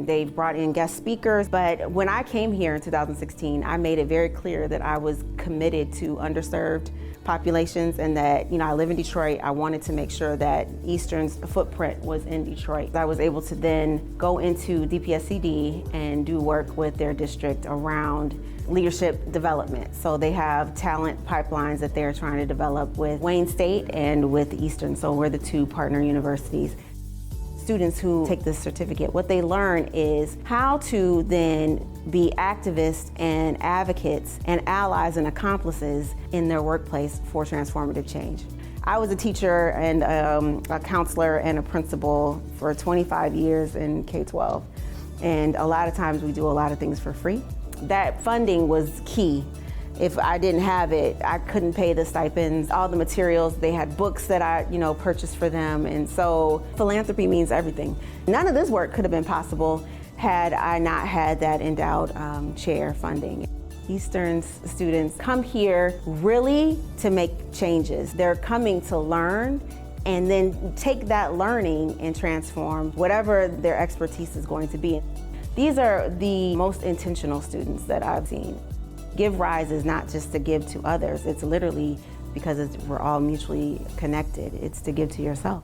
they've brought in guest speakers, but when I came here in 2016, I made it very clear that I was committed to underserved populations and that, I live in Detroit, I wanted to make sure that Eastern's footprint was in Detroit. I was able to then go into DPSCD and do work with their district around leadership development. So they have talent pipelines that they're trying to develop with Wayne State and with Eastern. So we're the two partner universities. Students who take this certificate, what they learn is how to then be activists and advocates and allies and accomplices in their workplace for transformative change. I was a teacher and a counselor and a principal for 25 years in K-12. And a lot of times we do a lot of things for free. That funding was key. If I didn't have it, I couldn't pay the stipends, all the materials. They had books that I, purchased for them. And so philanthropy means everything. None of this work could have been possible had I not had that endowed chair funding. Eastern's students come here really to make changes. They're coming to learn and then take that learning and transform whatever their expertise is going to be. These are the most intentional students that I've seen. Give Rise is not just to give to others, it's literally because we're all mutually connected. It's to give to yourself.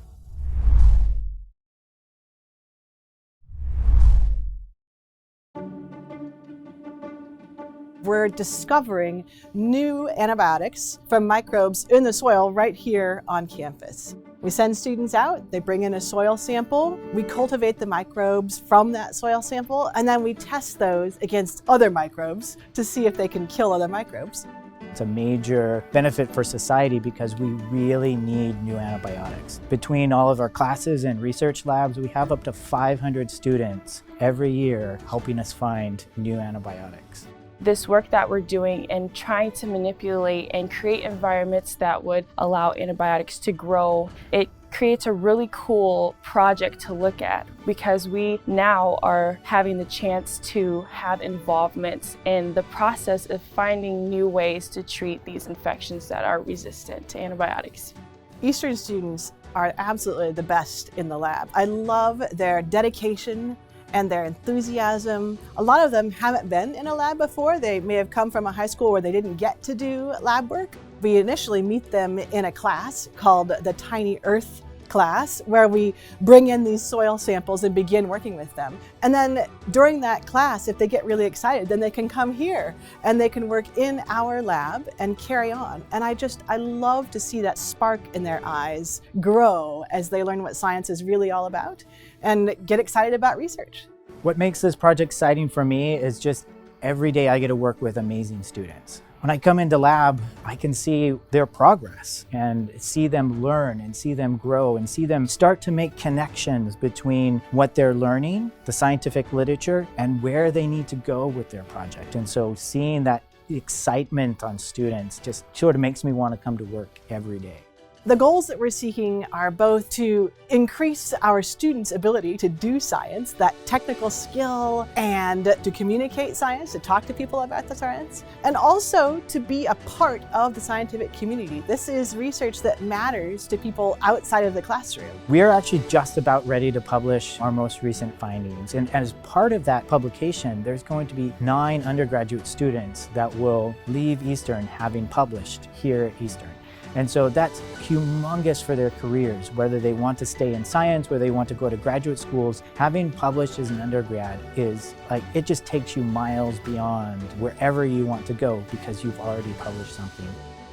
We're discovering new antibiotics from microbes in the soil right here on campus. We send students out, they bring in a soil sample, we cultivate the microbes from that soil sample, and then we test those against other microbes to see if they can kill other microbes. It's a major benefit for society because we really need new antibiotics. Between all of our classes and research labs, we have up to 500 students every year helping us find new antibiotics. This work that we're doing and trying to manipulate and create environments that would allow antibiotics to grow, it creates a really cool project to look at because we now are having the chance to have involvement in the process of finding new ways to treat these infections that are resistant to antibiotics. Eastern students are absolutely the best in the lab. I love their dedication and their enthusiasm. A lot of them haven't been in a lab before. They may have come from a high school where they didn't get to do lab work. We initially meet them in a class called the Tiny Earth class, where we bring in these soil samples and begin working with them. And then during that class, if they get really excited, then they can come here and they can work in our lab and carry on. And I love to see that spark in their eyes grow as they learn what science is really all about and get excited about research. What makes this project exciting for me is just every day I get to work with amazing students. When I come into lab, I can see their progress and see them learn and see them grow and see them start to make connections between what they're learning, the scientific literature, and where they need to go with their project. And so seeing that excitement on students just sort of makes me want to come to work every day. The goals that we're seeking are both to increase our students' ability to do science, that technical skill, and to communicate science, to talk to people about the science, and also to be a part of the scientific community. This is research that matters to people outside of the classroom. We are actually just about ready to publish our most recent findings. And as part of that publication, there's going to be 9 undergraduate students that will leave Eastern having published here at Eastern. And so that's humongous for their careers, whether they want to stay in science, whether they want to go to graduate schools. Having published as an undergrad is like, it just takes you miles beyond wherever you want to go because you've already published something.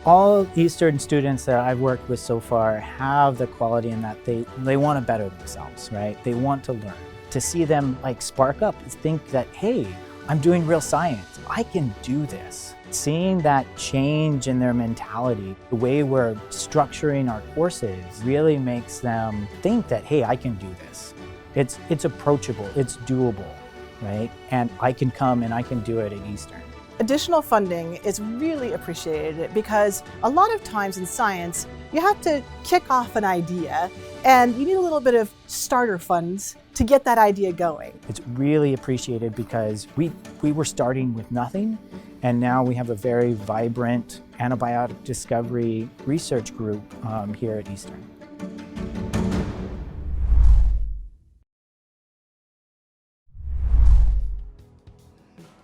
All Eastern students that I've worked with so far have the quality in that they want to better themselves, right? They want to learn. To see them like spark up, think that, hey, I'm doing real science, I can do this. Seeing that change in their mentality, the way we're structuring our courses really makes them think that, hey, I can do this. It's approachable, it's doable, right? And I can come and I can do it at Eastern. Additional funding is really appreciated because a lot of times in science, you have to kick off an idea and you need a little bit of starter funds to get that idea going. It's really appreciated because we were starting with nothing, and now we have a very vibrant antibiotic discovery research group here at Eastern.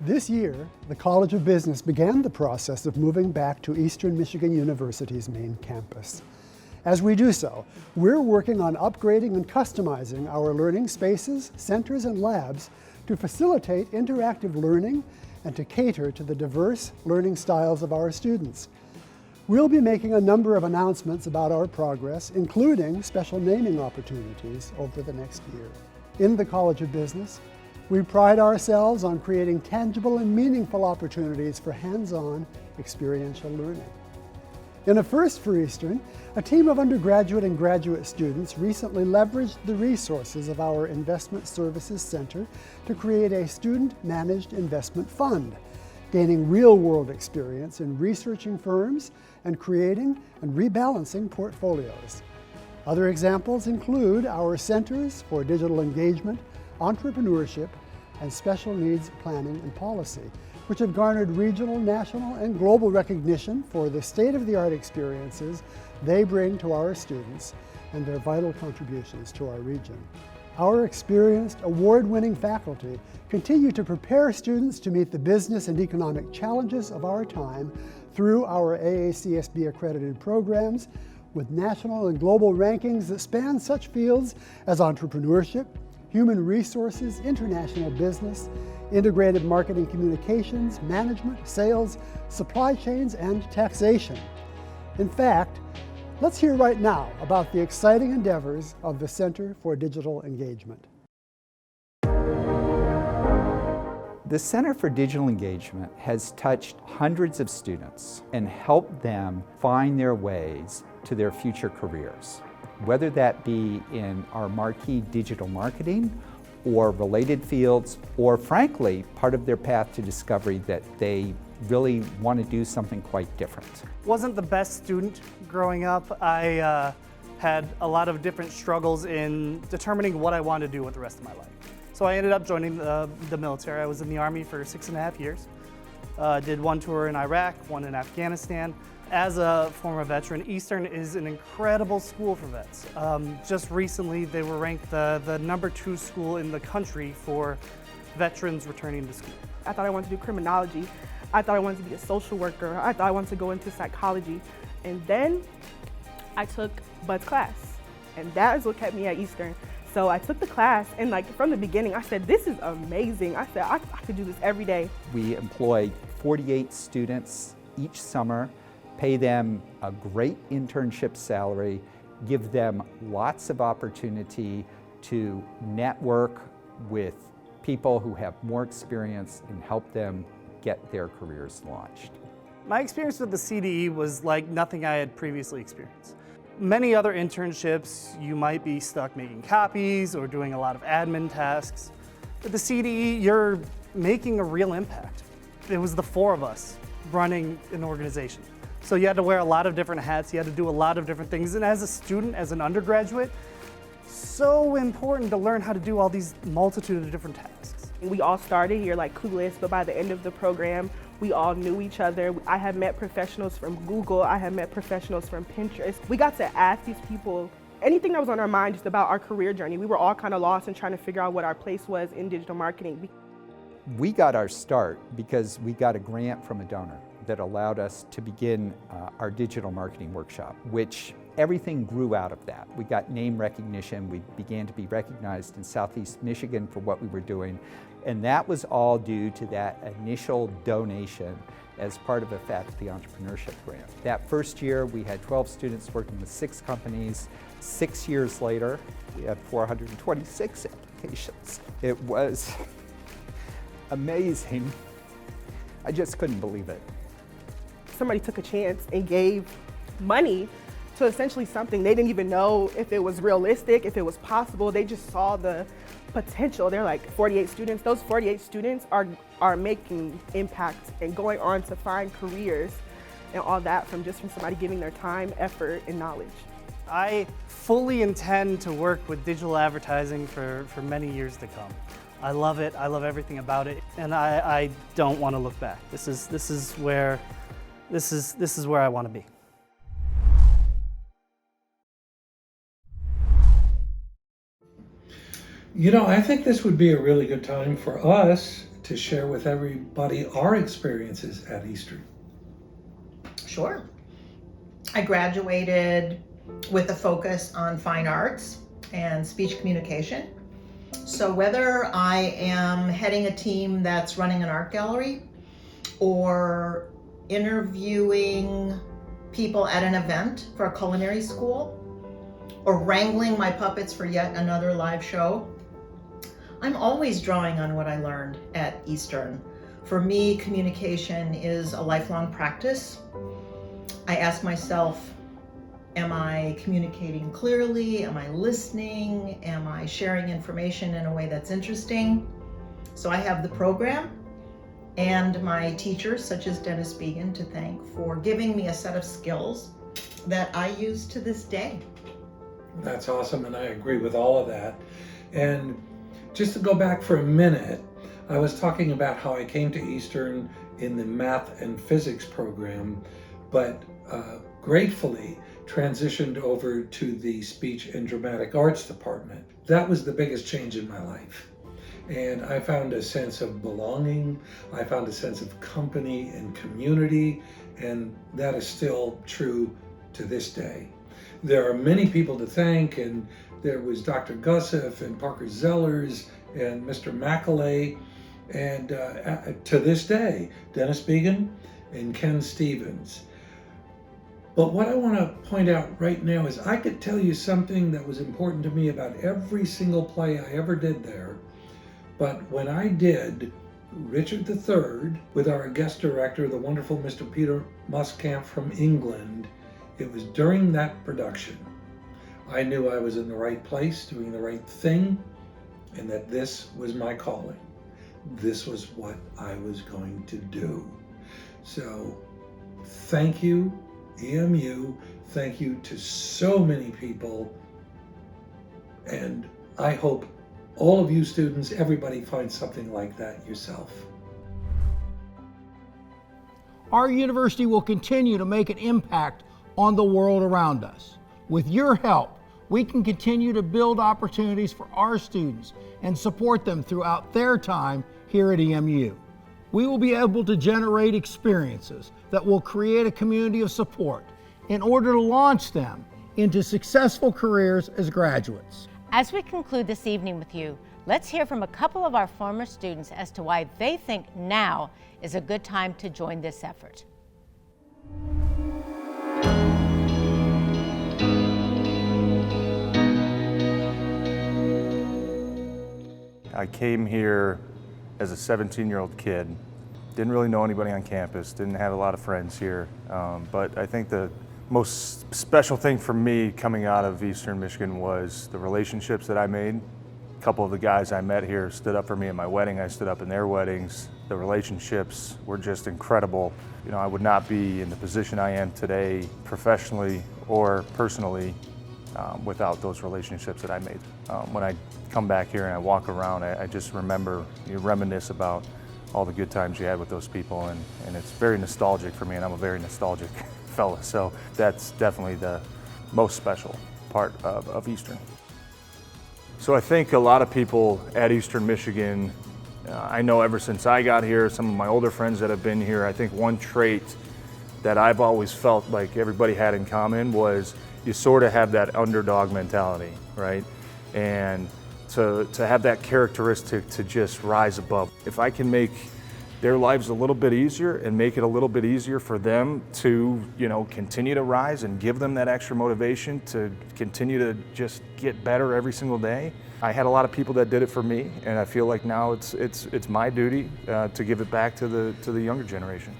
This year, the College of Business began the process of moving back to Eastern Michigan University's main campus. As we do so, we're working on upgrading and customizing our learning spaces, centers, and labs to facilitate interactive learning and to cater to the diverse learning styles of our students. We'll be making a number of announcements about our progress, including special naming opportunities over the next year. In the College of Business, we pride ourselves on creating tangible and meaningful opportunities for hands-on experiential learning. In a first for Eastern, a team of undergraduate and graduate students recently leveraged the resources of our Investment Services Center to create a student-managed investment fund, gaining real-world experience in researching firms and creating and rebalancing portfolios. Other examples include our Centers for Digital Engagement, Entrepreneurship, and Special Needs Planning and Policy, which have garnered regional, national, and global recognition for the state-of-the-art experiences they bring to our students and their vital contributions to our region. Our experienced, award-winning faculty continue to prepare students to meet the business and economic challenges of our time through our AACSB accredited programs with national and global rankings that span such fields as entrepreneurship, human resources, international business, integrated marketing communications, management, sales, supply chains, and taxation. In fact, let's hear right now about the exciting endeavors of the Center for Digital Engagement. The Center for Digital Engagement has touched hundreds of students and helped them find their ways to their future careers, whether that be in our marquee digital marketing or related fields, or frankly, part of their path to discovery that they really want to do something quite different. Wasn't the best student growing up. I had a lot of different struggles in determining what I wanted to do with the rest of my life. So I ended up joining the military. I was in the Army for 6.5 years. Did one tour in Iraq, one in Afghanistan. As a former veteran, Eastern is an incredible school for vets. Just recently, they were ranked the #2 school in the country for veterans returning to school. I thought I wanted to do criminology. I thought I wanted to be a social worker. I thought I wanted to go into psychology. And then I took Bud's class, and that is what kept me at Eastern. So I took the class, and like from the beginning, I said, this is amazing. I said, I could do this every day. We employ 48 students each summer, pay them a great internship salary, give them lots of opportunity to network with people who have more experience and help them get their careers launched. My experience with the CDE was like nothing I had previously experienced. Many other internships, you might be stuck making copies or doing a lot of admin tasks. With the CDE, you're making a real impact. It was the 4 of us running an organization. So you had to wear a lot of different hats, you had to do a lot of different things. And as a student, as an undergraduate, so important to learn how to do all these multitude of different tasks. We all started here like clueless, but by the end of the program, we all knew each other. I had met professionals from Google, I had met professionals from Pinterest. We got to ask these people anything that was on our mind just about our career journey. We were all kind of lost and trying to figure out what our place was in digital marketing. We got our start because we got a grant from a donor that allowed us to begin our digital marketing workshop, which everything grew out of that. We got name recognition, we began to be recognized in Southeast Michigan for what we were doing, and that was all due to that initial donation as part of a faculty entrepreneurship grant. That first year we had 12 students working with 6 companies. 6 years later, we had 426 applications. It was amazing. I just couldn't believe it. Somebody took a chance and gave money to essentially something they didn't even know if it was realistic, if it was possible. They just saw the potential. They're like 48 students. Those 48 students are making impact and going on to find careers and all that from somebody giving their time, effort, and knowledge. I fully intend to work with digital advertising for many years to come. I love it, I love everything about it, and I don't want to look back. This is where I want to be. You know, I think this would be a really good time for us to share with everybody our experiences at Eastern. Sure. I graduated with a focus on fine arts and speech communication. So whether I am heading a team that's running an art gallery or interviewing people at an event for a culinary school or wrangling my puppets for yet another live show, I'm always drawing on what I learned at Eastern. For me, communication is a lifelong practice. I ask myself, am I communicating clearly? Am I listening? Am I sharing information in a way that's interesting? So I have the program and my teachers, such as Dennis Began, to thank for giving me a set of skills that I use to this day. That's awesome, and I agree with all of that. And just to go back for a minute, I was talking about how I came to Eastern in the math and physics program, but gratefully transitioned over to the speech and dramatic arts department. That was the biggest change in my life. And I found a sense of belonging, I found a sense of company and community, and that is still true to this day. There are many people to thank, and there was Dr. Gussif and Parker Zellers and Mr. Macaulay, and to this day, Dennis Began and Ken Stevens. But what I want to point out right now is I could tell you something that was important to me about every single play I ever did there. But when I did Richard III with our guest director, the wonderful Mr. Peter Muskamp from England, it was during that production I knew I was in the right place, doing the right thing, and that this was my calling. This was what I was going to do. So thank you, EMU. Thank you to so many people. And I hope all of you students, everybody finds something like that yourself. Our university will continue to make an impact on the world around us. With your help, we can continue to build opportunities for our students and support them throughout their time here at EMU. We will be able to generate experiences that will create a community of support in order to launch them into successful careers as graduates. As we conclude this evening with you, let's hear from a couple of our former students as to why they think now is a good time to join this effort. I came here as a 17-year-old kid. Didn't really know anybody on campus, didn't have a lot of friends here. But I think the most special thing for me coming out of Eastern Michigan was the relationships that I made. A couple of the guys I met here stood up for me at my wedding. I stood up in their weddings. The relationships were just incredible. I would not be in the position I am today, professionally or personally, without those relationships that I made. When I come back here and I walk around, I just remember, reminisce about all the good times you had with those people, and it's very nostalgic for me, and I'm a very nostalgic fella, so that's definitely the most special part of Eastern. So I think a lot of people at Eastern Michigan, I know ever since I got here, some of my older friends that have been here, I think one trait that I've always felt like everybody had in common was you sort of have that underdog mentality, right? And to have that characteristic to just rise above. If I can make their lives a little bit easier and make it a little bit easier for them to, continue to rise and give them that extra motivation to continue to just get better every single day. I had a lot of people that did it for me, and I feel like now it's my duty to give it back to the younger generation.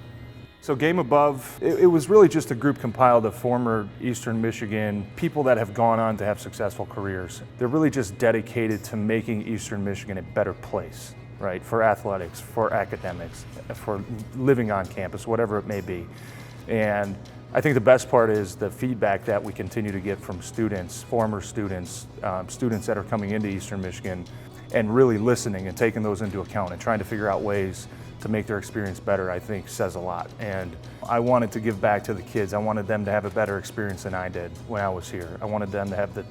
So Game Above, it was really just a group compiled of former Eastern Michigan people that have gone on to have successful careers. They're really just dedicated to making Eastern Michigan a better place, right? For athletics, for academics, for living on campus, whatever it may be. And I think the best part is the feedback that we continue to get from students, former students, students that are coming into Eastern Michigan, and really listening and taking those into account and trying to figure out ways to make their experience better, I think says a lot. And I wanted to give back to the kids. I wanted them to have a better experience than I did when I was here. I wanted them to have the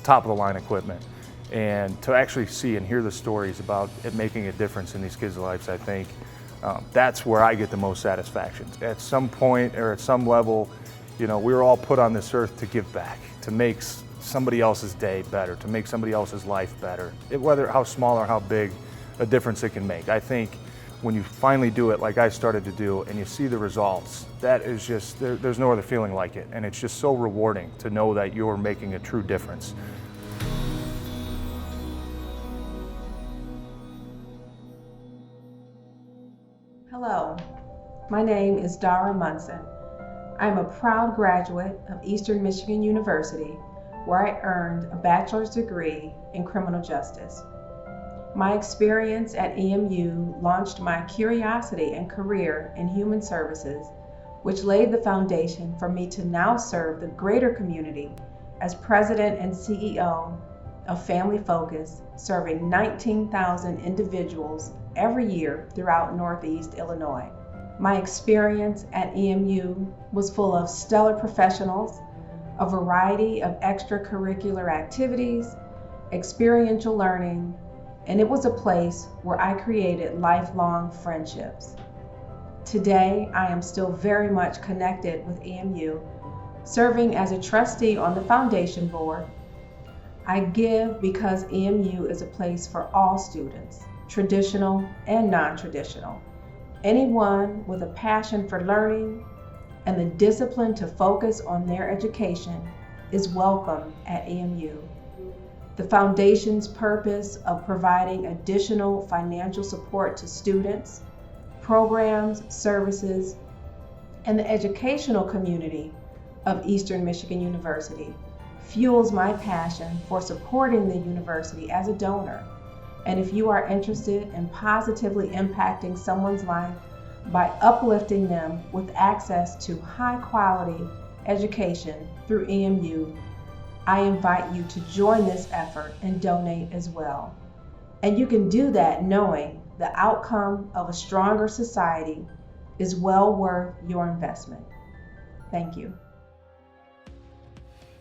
top of the line equipment. And to actually see and hear the stories about it making a difference in these kids' lives, I think that's where I get the most satisfaction. At some point or at some level, we were all put on this earth to give back, to make somebody else's day better, to make somebody else's life better. Whether how small or how big a difference it can make. I think when you finally do it like I started to do and you see the results, that is just, there's no other feeling like it. And it's just so rewarding to know that you're making a true difference. Hello, my name is Dara Munson. I'm a proud graduate of Eastern Michigan University, where I earned a bachelor's degree in criminal justice. My experience at EMU launched my curiosity and career in human services, which laid the foundation for me to now serve the greater community as president and CEO of Family Focus, serving 19,000 individuals every year throughout Northeast Illinois. My experience at EMU was full of stellar professionals, a variety of extracurricular activities, experiential learning, and it was a place where I created lifelong friendships. Today, I am still very much connected with EMU, serving as a trustee on the foundation board. I give because EMU is a place for all students, traditional and non-traditional. Anyone with a passion for learning and the discipline to focus on their education is welcome at EMU. The foundation's purpose of providing additional financial support to students, programs, services, and the educational community of Eastern Michigan University fuels my passion for supporting the university as a donor. And if you are interested in positively impacting someone's life by uplifting them with access to high-quality education through EMU, I invite you to join this effort and donate as well. And you can do that knowing the outcome of a stronger society is well worth your investment. Thank you.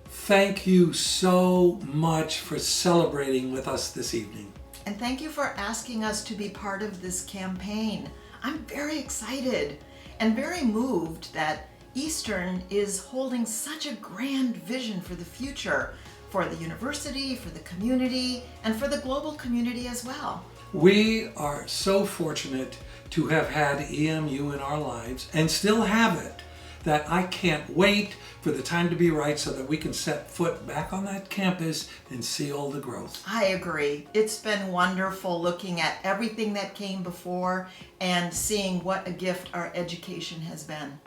Thank you so much for celebrating with us this evening. And thank you for asking us to be part of this campaign. I'm very excited and very moved that Eastern is holding such a grand vision for the future, for the university, for the community, and for the global community as well. We are so fortunate to have had EMU in our lives and still have it, that I can't wait for the time to be right so that we can set foot back on that campus and see all the growth. I agree. It's been wonderful looking at everything that came before and seeing what a gift our education has been.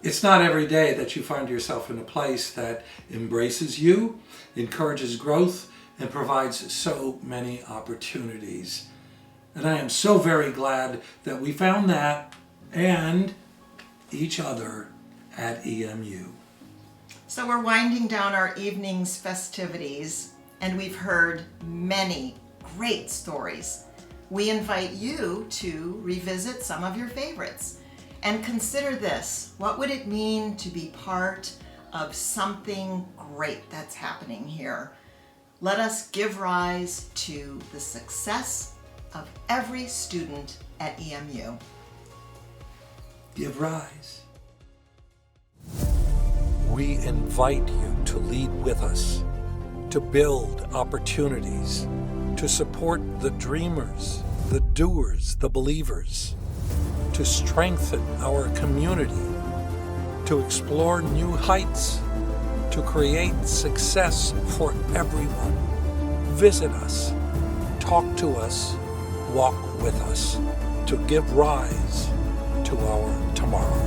It's not every day that you find yourself in a place that embraces you, encourages growth, and provides so many opportunities. And I am so very glad that we found that and each other at EMU. So we're winding down our evening's festivities, and we've heard many great stories. We invite you to revisit some of your favorites and consider this. What would it mean to be part of something great that's happening here? Let us give rise to the success of every student at EMU. Give rise. We invite you to lead with us, to build opportunities, to support the dreamers, the doers, the believers, to strengthen our community, to explore new heights, to create success for everyone. Visit us, talk to us, walk with us, to give rise to our tomorrow.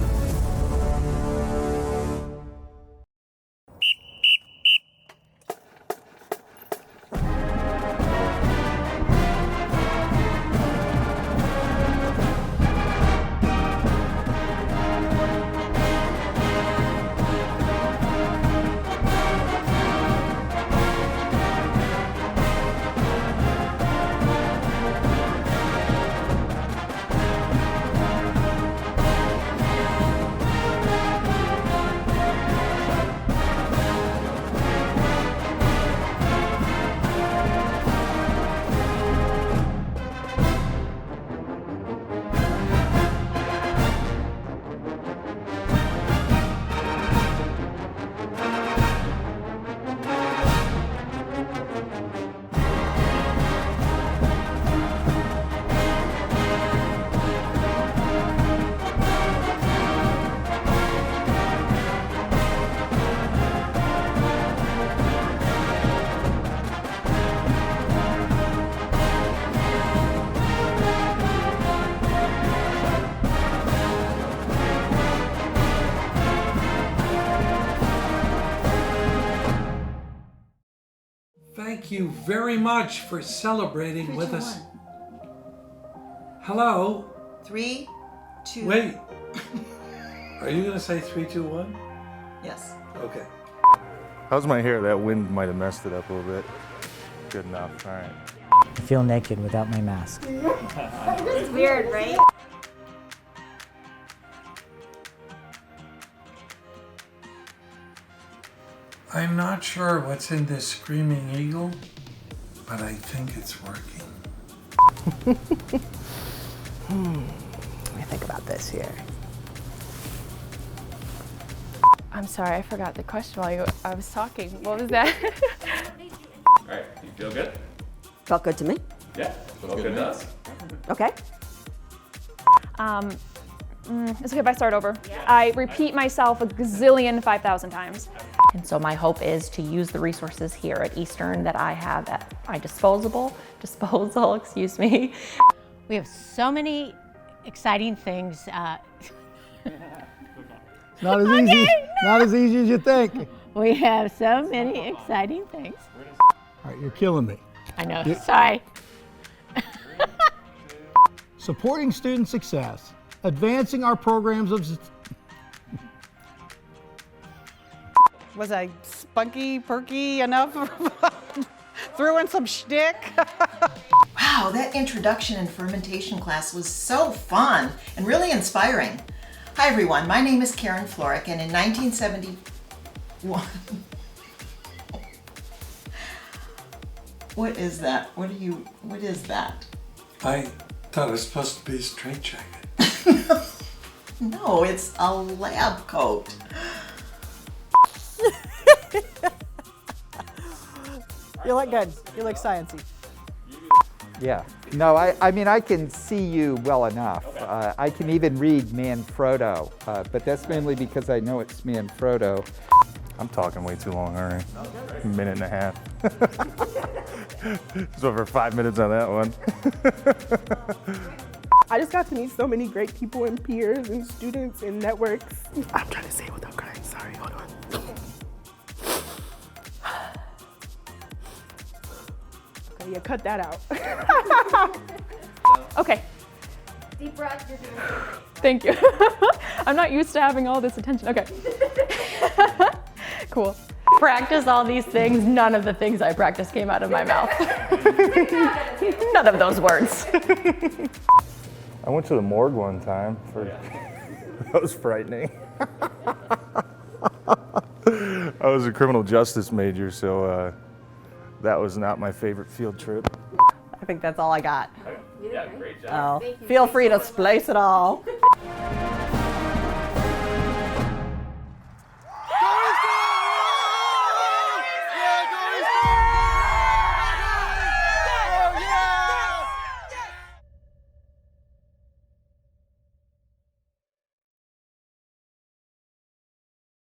Thank you very much for celebrating with us. Hello? 3, 2. Wait. Are you going to say 3, 2, 1? Yes. Okay. How's my hair? That wind might have messed it up a little bit. Good enough. All right. I feel naked without my mask. It's weird, right? I'm not sure what's in this screaming eagle, but I think it's working. Let me think about this here. I'm sorry, I forgot the question while I was talking. What was that? All right, you feel good? Felt good to me. Yeah, felt good to us. Okay. It's okay if I start over. Yeah. I repeat myself a gazillion 5,000 times. And so my hope is to use the resources here at Eastern that I have at my disposal, excuse me. We have so many exciting things. Not as easy as you think. We have so many exciting things. All right, you're killing me. I know, sorry. Supporting student success, advancing our programs of... Was I spunky, perky enough? Threw in some shtick? Wow, that introduction and fermentation class was so fun and really inspiring. Hi everyone, my name is Karen Florick, and in 1971... What is that? What is that? I thought it was supposed to be a straight jacket. No, it's a lab coat. You look good. You look sciencey. Yeah. No, I mean, I can see you well enough. I can even read Manfrotto, but that's mainly because I know it's Manfrotto. I'm talking way too long, aren't I? A minute and a half. It's over 5 minutes on that one. I just got to meet so many great people and peers and students and networks. I'm trying to say it without crying. Sorry, hold on. Okay, yeah, cut that out. Okay. Deep breath, you're doing great. Thank you. I'm not used to having all this attention. Okay. Cool. Practice all these things. None of the things I practiced came out of my mouth. None of those words. I went to the morgue one time. That was frightening. I was a criminal justice major, so that was not my favorite field trip. I think that's all I got. Yeah, great job. Oh, feel free to splice it all.